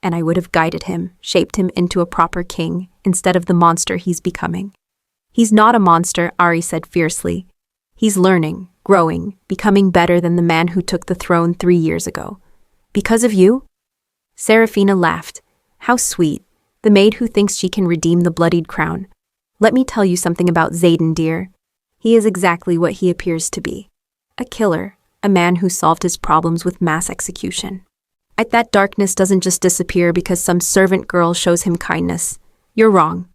And I would have guided him, shaped him into a proper king, instead of the monster he's becoming. He's not a monster, Ari said fiercely. He's learning, growing, becoming better than the man who took the throne 3 years ago. Because of you? Serafina laughed. How sweet. The maid who thinks she can redeem the bloodied crown. Let me tell you something about Xaden, dear. He is exactly what he appears to be. A killer, a man who solved his problems with mass execution. That darkness doesn't just disappear because some servant girl shows him kindness. You're wrong.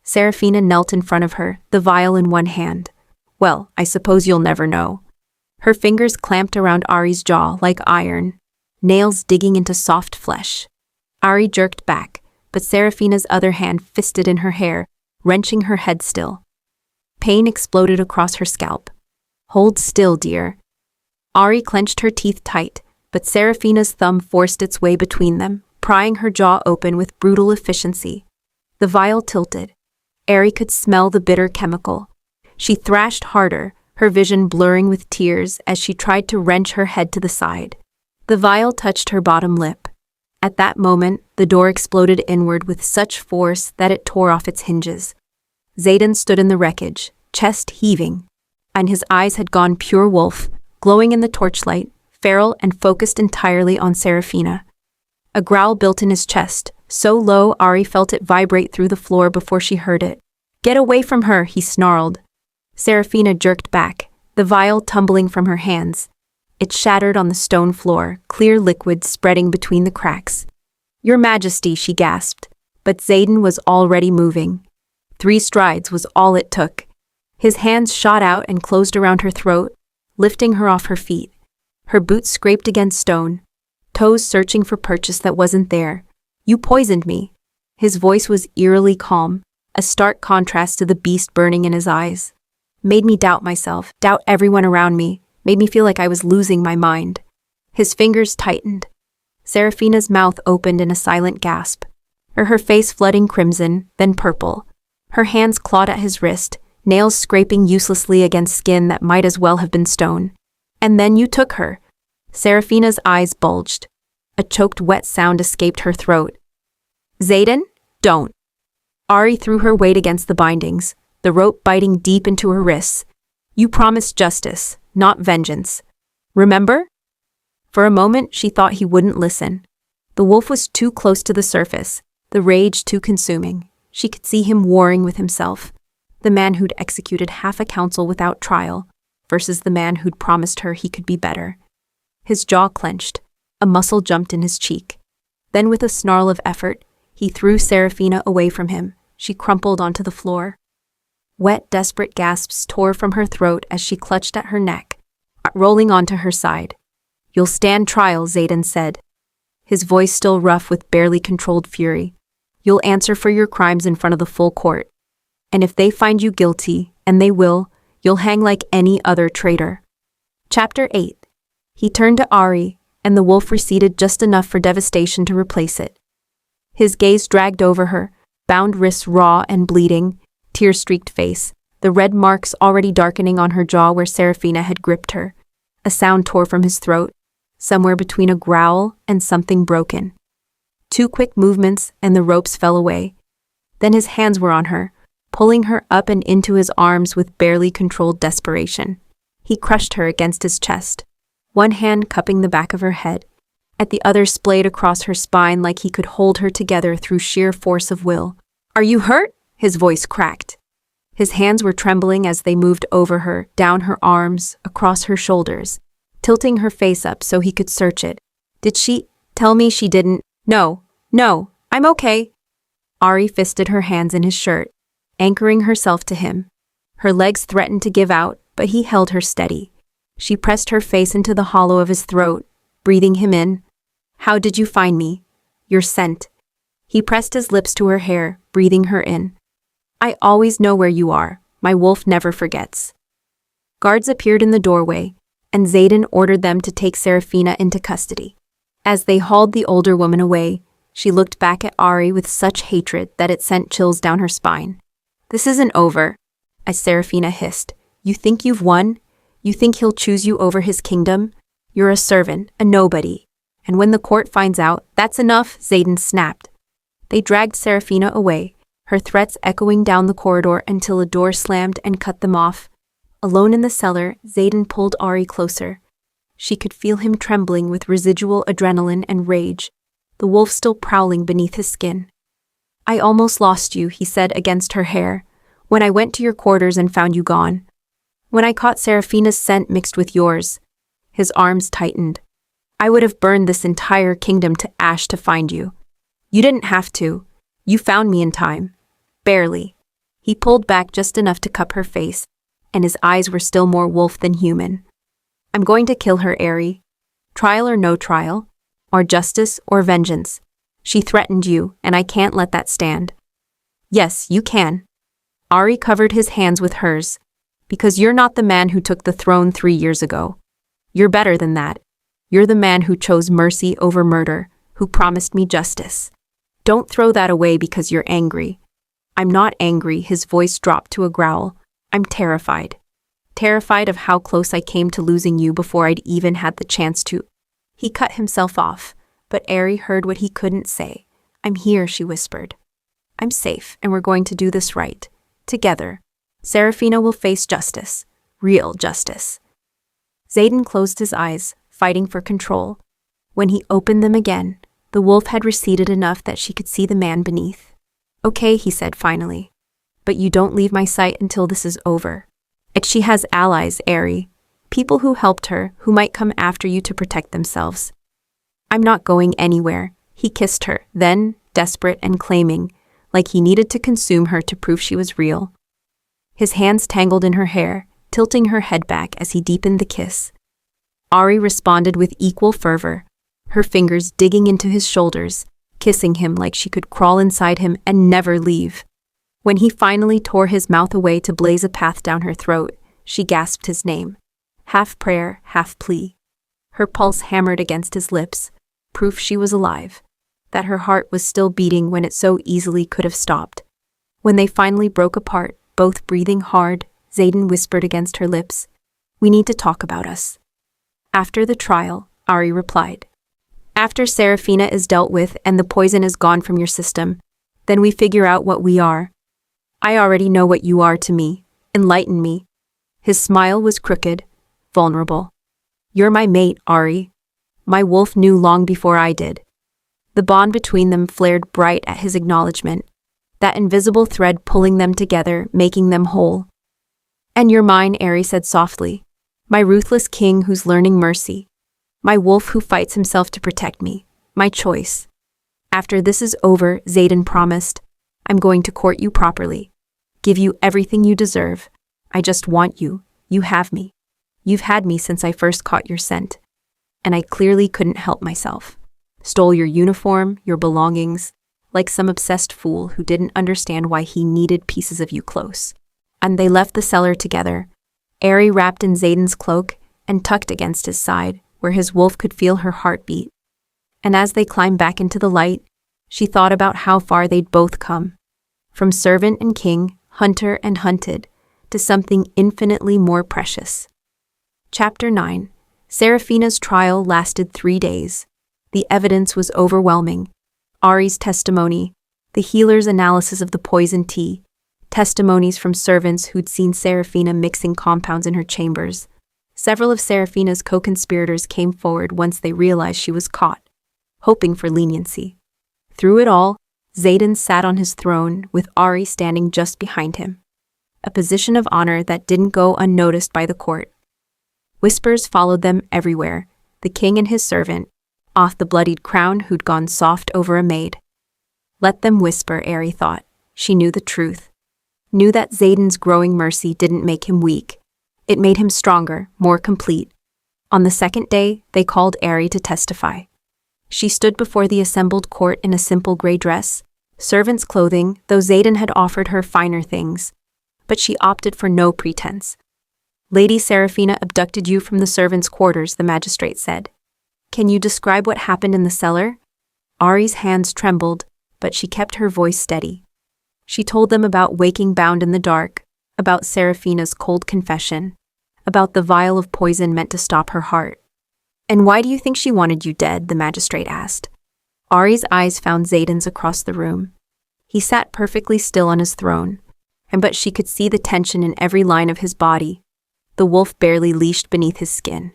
Serafina knelt in front of her, the vial in one hand. Well, I suppose you'll never know. Her fingers clamped around Ari's jaw like iron, nails digging into soft flesh. Ari jerked back, but Serafina's other hand fisted in her hair, wrenching her head still. Pain exploded across her scalp. Hold still, dear. Ari clenched her teeth tight, but Serafina's thumb forced its way between them, prying her jaw open with brutal efficiency. The vial tilted. Ari could smell the bitter chemical. She thrashed harder, her vision blurring with tears as she tried to wrench her head to the side. The vial touched her bottom lip. At that moment, the door exploded inward with such force that it tore off its hinges. Xaden stood in the wreckage, chest heaving, and his eyes had gone pure wolf, glowing in the torchlight, feral and focused entirely on Serafina. A growl built in his chest, so low Ari felt it vibrate through the floor before she heard it. Get away from her, he snarled. Serafina jerked back, the vial tumbling from her hands. It shattered on the stone floor, clear liquid spreading between the cracks. Your Majesty, she gasped, but Xaden was already moving. 3 strides was all it took. His hands shot out and closed around her throat, lifting her off her feet. Her boots scraped against stone, toes searching for purchase that wasn't there. You poisoned me. His voice was eerily calm, a stark contrast to the beast burning in his eyes. Made me doubt myself, doubt everyone around me, made me feel like I was losing my mind. His fingers tightened. Serafina's mouth opened in a silent gasp, her face flooding crimson, then purple. Her hands clawed at his wrist, nails scraping uselessly against skin that might as well have been stone. And then you took her. Serafina's eyes bulged. A choked wet sound escaped her throat. Xaden, don't. Ari threw her weight against the bindings, the rope biting deep into her wrists. You promised justice, not vengeance. Remember? For a moment, she thought he wouldn't listen. The wolf was too close to the surface, the rage too consuming. She could see him warring with himself, the man who'd executed half a council without trial, versus the man who'd promised her he could be better. His jaw clenched, a muscle jumped in his cheek. Then with a snarl of effort, he threw Serafina away from him. She crumpled onto the floor. Wet, desperate gasps tore from her throat as she clutched at her neck, rolling onto her side. You'll stand trial, Xaden said, his voice still rough with barely controlled fury. You'll answer for your crimes in front of the full court. And if they find you guilty, and they will, you'll hang like any other traitor. Chapter 8. He turned to Ari, and the wolf receded just enough for devastation to replace it. His gaze dragged over her, bound wrists raw and bleeding, tear-streaked face, the red marks already darkening on her jaw where Serafina had gripped her. A sound tore from his throat, somewhere between a growl and something broken. 2 quick movements, and the ropes fell away. Then his hands were on her, pulling her up and into his arms with barely controlled desperation. He crushed her against his chest, one hand cupping the back of her head, at the other splayed across her spine like he could hold her together through sheer force of will. Are you hurt? His voice cracked. His hands were trembling as they moved over her, down her arms, across her shoulders, tilting her face up so he could search it. Did she tell me she didn't? No, I'm okay. Ari fisted her hands in his shirt, anchoring herself to him. Her legs threatened to give out, but he held her steady. She pressed her face into the hollow of his throat, breathing him in. How did you find me? Your scent. He pressed his lips to her hair, breathing her in. I always know where you are. My wolf never forgets. Guards appeared in the doorway, and Xaden ordered them to take Serafina into custody. As they hauled the older woman away, she looked back at Ari with such hatred that it sent chills down her spine. This isn't over, as Serafina hissed. You think you've won? You think he'll choose you over his kingdom? You're a servant, a nobody. And when the court finds out, that's enough, Xaden snapped. They dragged Serafina away, her threats echoing down the corridor until a door slammed and cut them off. Alone in the cellar, Xaden pulled Ari closer. She could feel him trembling with residual adrenaline and rage, the wolf still prowling beneath his skin. I almost lost you, he said against her hair, when I went to your quarters and found you gone. When I caught Serafina's scent mixed with yours. His arms tightened. I would have burned this entire kingdom to ash to find you. You didn't have to. You found me in time. Barely. He pulled back just enough to cup her face, and his eyes were still more wolf than human. I'm going to kill her, Ari. Trial or no trial, or justice or vengeance. She threatened you, and I can't let that stand. Yes, you can. Ari covered his hands with hers. Because you're not the man who took the throne 3 years ago. You're better than that. You're the man who chose mercy over murder, who promised me justice. Don't throw that away because you're angry. I'm not angry, his voice dropped to a growl. I'm terrified. Terrified of how close I came to losing you before I'd even had the chance to. He cut himself off, but Ari heard what he couldn't say. I'm here, she whispered. I'm safe, and we're going to do this right. Together. Serafina will face justice. Real justice. Xaden closed his eyes, fighting for control. When he opened them again, the wolf had receded enough that she could see the man beneath. Okay, he said finally. But you don't leave my sight until this is over. And she has allies, Ari. People who helped her, who might come after you to protect themselves. I'm not going anywhere. He kissed her, then, desperate and claiming, like he needed to consume her to prove she was real. His hands tangled in her hair, tilting her head back as he deepened the kiss. Ari responded with equal fervor, her fingers digging into his shoulders, kissing him like she could crawl inside him and never leave. When he finally tore his mouth away to blaze a path down her throat, she gasped his name. Half prayer, half plea. Her pulse hammered against his lips, proof she was alive, that her heart was still beating when it so easily could have stopped. When they finally broke apart, both breathing hard, Xaden whispered against her lips, "We need to talk about us." After the trial, Ari replied, "After Seraphina is dealt with and the poison is gone from your system, then we figure out what we are. I already know what you are to me. Enlighten me." His smile was crooked, vulnerable. "You're my mate, Ari. My wolf knew long before I did." The bond between them flared bright at his acknowledgement, that invisible thread pulling them together, making them whole. "And you're mine," Ari said softly. "My ruthless king who's learning mercy. My wolf who fights himself to protect me. My choice. After this is over," Xaden promised, "I'm going to court you properly. Give you everything you deserve. I just want you. You have me. You've had me since I first caught your scent. And I clearly couldn't help myself. Stole your uniform, your belongings, like some obsessed fool who didn't understand why he needed pieces of you close." And they left the cellar together, Ari wrapped in Xaden's cloak and tucked against his side, where his wolf could feel her heartbeat. And as they climbed back into the light, she thought about how far they'd both come. From servant and king, hunter and hunted, to something infinitely more precious. Chapter 9. Seraphina's trial lasted 3 days. The evidence was overwhelming. Ari's testimony, the healer's analysis of the poison tea, testimonies from servants who'd seen Seraphina mixing compounds in her chambers. Several of Seraphina's co-conspirators came forward once they realized she was caught, hoping for leniency. Through it all, Xaden sat on his throne with Ari standing just behind him, a position of honor that didn't go unnoticed by the court. Whispers followed them everywhere, the king and his servant, off the bloodied crown who'd gone soft over a maid. Let them whisper, Ari thought. She knew the truth. Knew that Xaden's growing mercy didn't make him weak. It made him stronger, more complete. On the second day, they called Ari to testify. She stood before the assembled court in a simple gray dress, servant's clothing, though Xaden had offered her finer things. But she opted for no pretense. "Lady Seraphina abducted you from the servants' quarters," the magistrate said. "Can you describe what happened in the cellar?" Ari's hands trembled, but she kept her voice steady. She told them about waking bound in the dark, about Seraphina's cold confession, about the vial of poison meant to stop her heart. "And why do you think she wanted you dead?" the magistrate asked. Ari's eyes found Xaden's across the room. He sat perfectly still on his throne, but she could see the tension in every line of his body. The wolf barely leashed beneath his skin.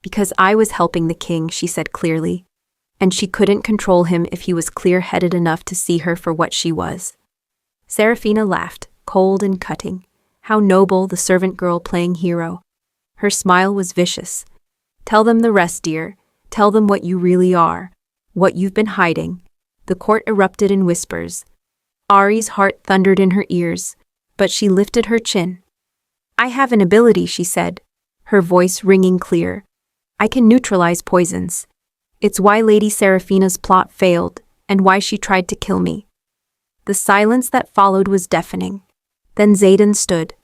"Because I was helping the king," she said clearly, and she couldn't control him if he was clear-headed enough to see her for what she was. Seraphina laughed, cold and cutting. How noble, the servant girl playing hero. Her smile was vicious. "Tell them the rest, dear. Tell them what you really are. What you've been hiding." The court erupted in whispers. Ari's heart thundered in her ears, but she lifted her chin. "I have an ability," she said, her voice ringing clear. "I can neutralize poisons. It's why Lady Seraphina's plot failed, and why she tried to kill me." The silence that followed was deafening. Then Xaden stood.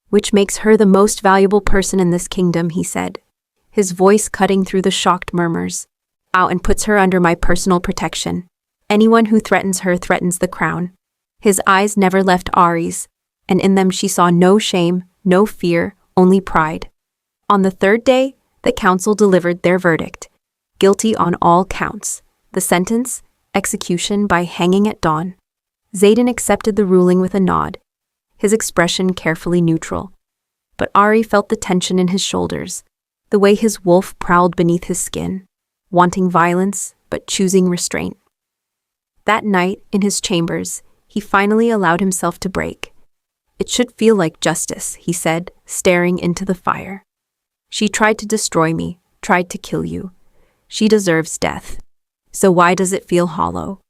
"Which makes her the most valuable person in this kingdom," he said, his voice cutting through the shocked murmurs. "Out and puts her under my personal protection. Anyone who threatens her threatens the crown." His eyes never left Ari's, and in them she saw no shame, no fear, only pride. On the third day, the council delivered their verdict. Guilty on all counts. The sentence, execution by hanging at dawn. Xaden accepted the ruling with a nod, his expression carefully neutral. But Ari felt the tension in his shoulders, the way his wolf prowled beneath his skin, wanting violence but choosing restraint. That night, in his chambers, he finally allowed himself to break. "It should feel like justice," he said, staring into the fire. "She tried to destroy me, tried to kill you. She deserves death. So why does it feel hollow?"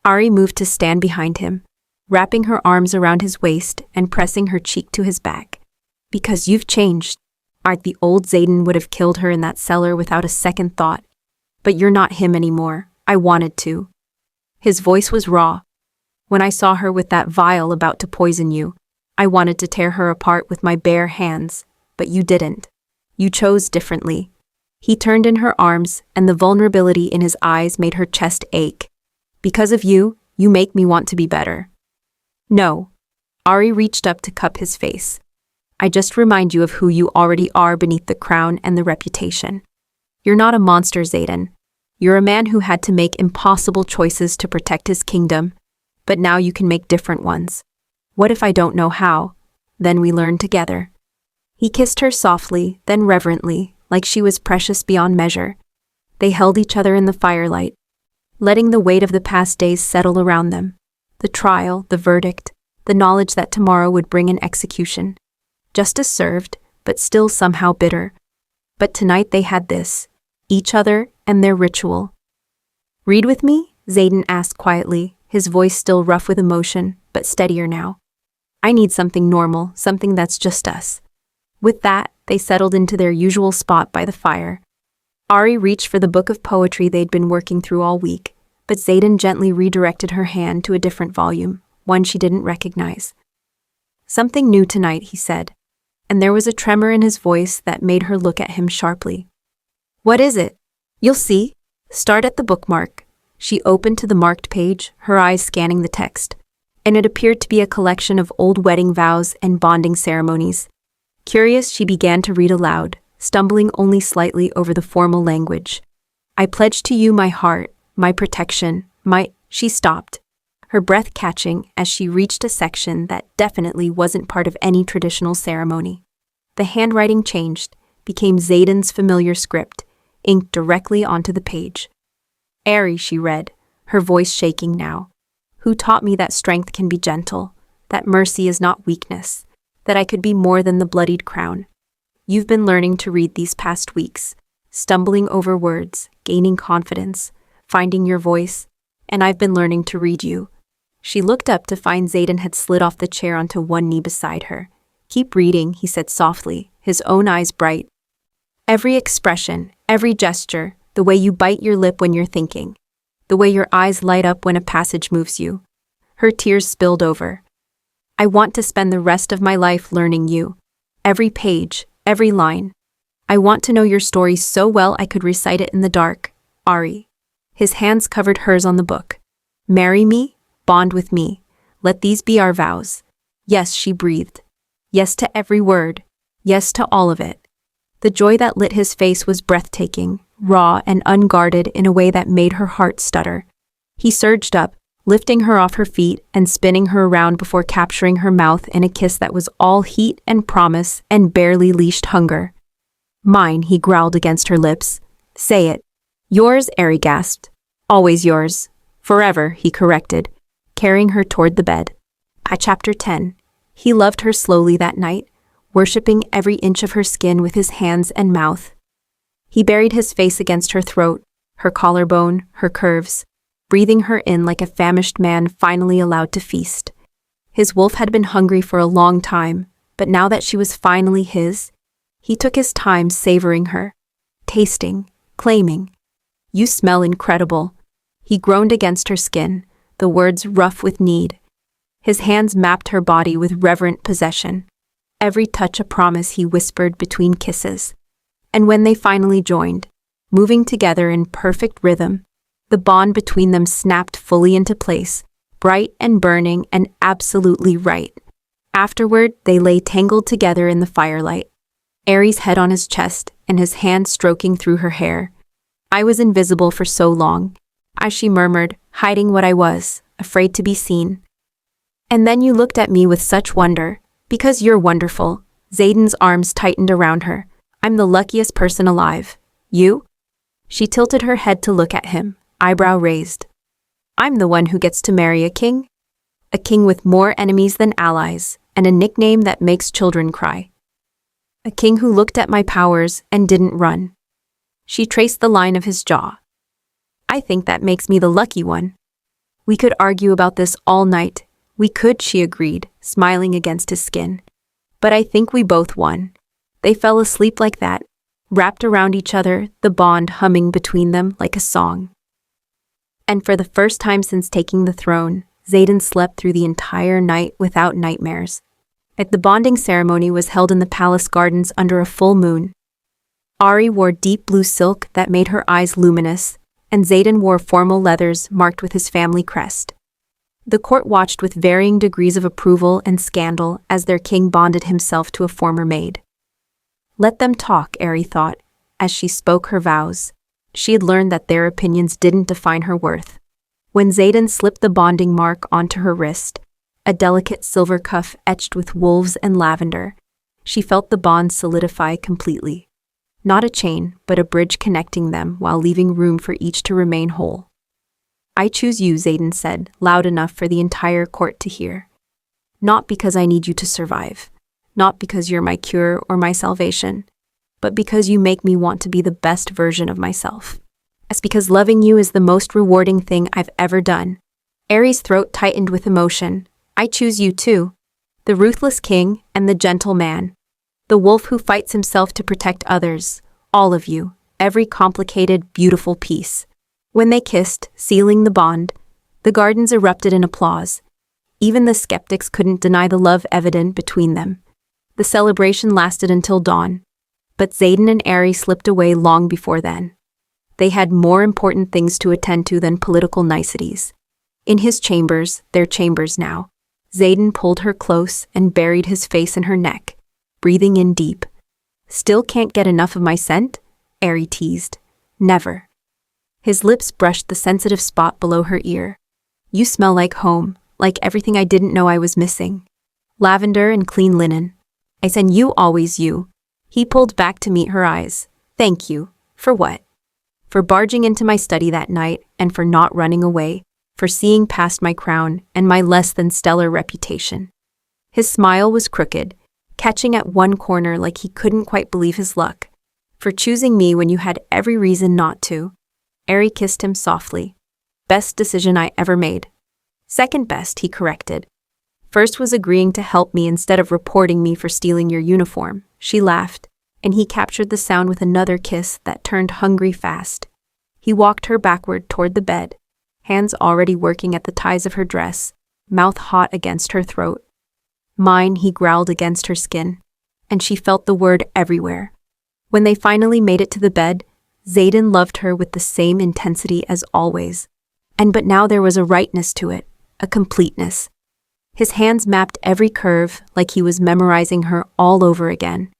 Ari moved to stand behind him, wrapping her arms around his waist and pressing her cheek to his back. "Because you've changed. Art the old Xaden would have killed her in that cellar without a second thought. But you're not him anymore. I wanted to." His voice was raw. "When I saw her with that vial about to poison you, I wanted to tear her apart with my bare hands, but you didn't. You chose differently." He turned in her arms, and the vulnerability in his eyes made her chest ache. "Because of you, you make me want to be better." "No, Ari reached up to cup his face. I just remind you of who you already are beneath the crown and the reputation. You're not a monster, Xaden. You're a man who had to make impossible choices to protect his kingdom, but now you can make different ones. What if I don't know how? Then we learn together. He kissed her softly, then reverently, like she was precious beyond measure. They held each other in the firelight, letting the weight of the past days settle around them. The trial, the verdict, the knowledge that tomorrow would bring an execution. Justice served, but still somehow bitter. But tonight they had this, each other and their ritual. Read with me? Xaden asked quietly, his voice still rough with emotion, but steadier now. I need something normal, something that's just us. With that, they settled into their usual spot by the fire. Ari reached for the book of poetry they'd been working through all week, but Xaden gently redirected her hand to a different volume, one she didn't recognize. Something new tonight, he said, and there was a tremor in his voice that made her look at him sharply. What is it? You'll see. Start at the bookmark. She opened to the marked page, her eyes scanning the text, and it appeared to be a collection of old wedding vows and bonding ceremonies. Curious, she began to read aloud, stumbling only slightly over the formal language. I pledge to you my heart, my protection, my... She stopped, her breath catching as she reached a section that definitely wasn't part of any traditional ceremony. The handwriting changed, became Xaden's familiar script, inked directly onto the page. Ari, she read, her voice shaking now. Who taught me that strength can be gentle, that mercy is not weakness, that I could be more than the bloodied crown. You've been learning to read these past weeks, stumbling over words, gaining confidence, finding your voice, and I've been learning to read you. She looked up to find Xaden had slid off the chair onto one knee beside her. Keep reading, he said softly, his own eyes bright. Every expression, every gesture, the way you bite your lip when you're thinking, the way your eyes light up when a passage moves you. Her tears spilled over. I want to spend the rest of my life learning you. Every page, every line. I want to know your story so well I could recite it in the dark. Ari. His hands covered hers on the book. Marry me, bond with me. Let these be our vows. Yes, she breathed. Yes to every word. Yes to all of it. The joy that lit his face was breathtaking, raw and unguarded in a way that made her heart stutter. He surged up, lifting her off her feet and spinning her around before capturing her mouth in a kiss that was all heat and promise and barely leashed hunger. Mine, he growled against her lips. Say it. Yours, Ari gasped. Always yours. Forever, he corrected, carrying her toward the bed. Chapter 10. He loved her slowly that night, worshipping every inch of her skin with his hands and mouth. He buried his face against her throat, her collarbone, her curves, breathing her in like a famished man finally allowed to feast. His wolf had been hungry for a long time, but now that she was finally his, he took his time savoring her, tasting, claiming. You smell incredible. He groaned against her skin, the words rough with need. His hands mapped her body with reverent possession. Every touch a promise, he whispered between kisses. And when they finally joined, moving together in perfect rhythm, the bond between them snapped fully into place, bright and burning and absolutely right. Afterward, they lay tangled together in the firelight, Ari's head on his chest and his hand stroking through her hair. I was invisible for so long, as she murmured, hiding what I was, afraid to be seen. And then you looked at me with such wonder, because you're wonderful. Xaden's arms tightened around her. I'm the luckiest person alive. You? She tilted her head to look at him, eyebrow raised. I'm the one who gets to marry a king with more enemies than allies, and a nickname that makes children cry. A king who looked at my powers and didn't run. She traced the line of his jaw. I think that makes me the lucky one. We could argue about this all night. We could, she agreed, smiling against his skin. But I think we both won. They fell asleep like that, wrapped around each other, the bond humming between them like a song. And for the first time since taking the throne, Xaden slept through the entire night without nightmares. The bonding ceremony was held in the palace gardens under a full moon. Ari wore deep blue silk that made her eyes luminous, and Xaden wore formal leathers marked with his family crest. The court watched with varying degrees of approval and scandal as their king bonded himself to a former maid. Let them talk, Ari thought, as she spoke her vows. She had learned that their opinions didn't define her worth. When Xaden slipped the bonding mark onto her wrist, a delicate silver cuff etched with wolves and lavender, she felt the bond solidify completely. Not a chain, but a bridge connecting them while leaving room for each to remain whole. I choose you, Xaden said, loud enough for the entire court to hear. Not because I need you to survive, not because you're my cure or my salvation, but because you make me want to be the best version of myself. It's because loving you is the most rewarding thing I've ever done. Ari's throat tightened with emotion. I choose you too. The ruthless king and the gentle man. The wolf who fights himself to protect others. All of you. Every complicated, beautiful piece. When they kissed, sealing the bond, the gardens erupted in applause. Even the skeptics couldn't deny the love evident between them. The celebration lasted until dawn, but Xaden and Ari slipped away long before then. They had more important things to attend to than political niceties. In his chambers, their chambers now, Xaden pulled her close and buried his face in her neck, breathing in deep. Still can't get enough of my scent? Ari teased. Never. His lips brushed the sensitive spot below her ear. You smell like home, like everything I didn't know I was missing. Lavender and clean linen. I said you always you. He pulled back to meet her eyes. Thank you. For what? For barging into my study that night and for not running away, for seeing past my crown and my less than stellar reputation. His smile was crooked, catching at one corner like he couldn't quite believe his luck. For choosing me when you had every reason not to. Ari kissed him softly. Best decision I ever made. Second best, he corrected. First was agreeing to help me instead of reporting me for stealing your uniform. She laughed, and he captured the sound with another kiss that turned hungry fast. He walked her backward toward the bed, hands already working at the ties of her dress, mouth hot against her throat. Mine, he growled against her skin, and she felt the word everywhere. When they finally made it to the bed, Xaden loved her with the same intensity as always. But now there was a rightness to it, a completeness. His hands mapped every curve like he was memorizing her all over again.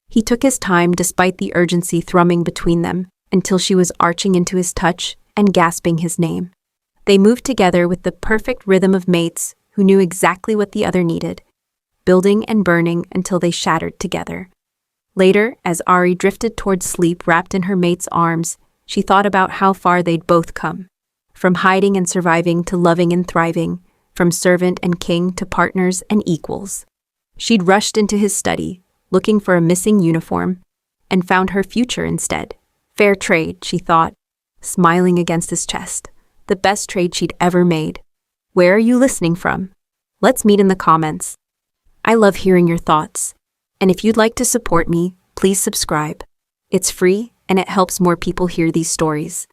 He took his time despite the urgency thrumming between them until she was arching into his touch and gasping his name. They moved together with the perfect rhythm of mates who knew exactly what the other needed, building and burning until they shattered together. Later, as Ari drifted toward sleep wrapped in her mate's arms, she thought about how far they'd both come. From hiding and surviving to loving and thriving, from servant and king to partners and equals. She'd rushed into his study, looking for a missing uniform, and found her future instead. Fair trade, she thought, smiling against his chest. The best trade she'd ever made. Where are you listening from? Let's meet in the comments. I love hearing your thoughts. And if you'd like to support me, please subscribe. It's free and it helps more people hear these stories.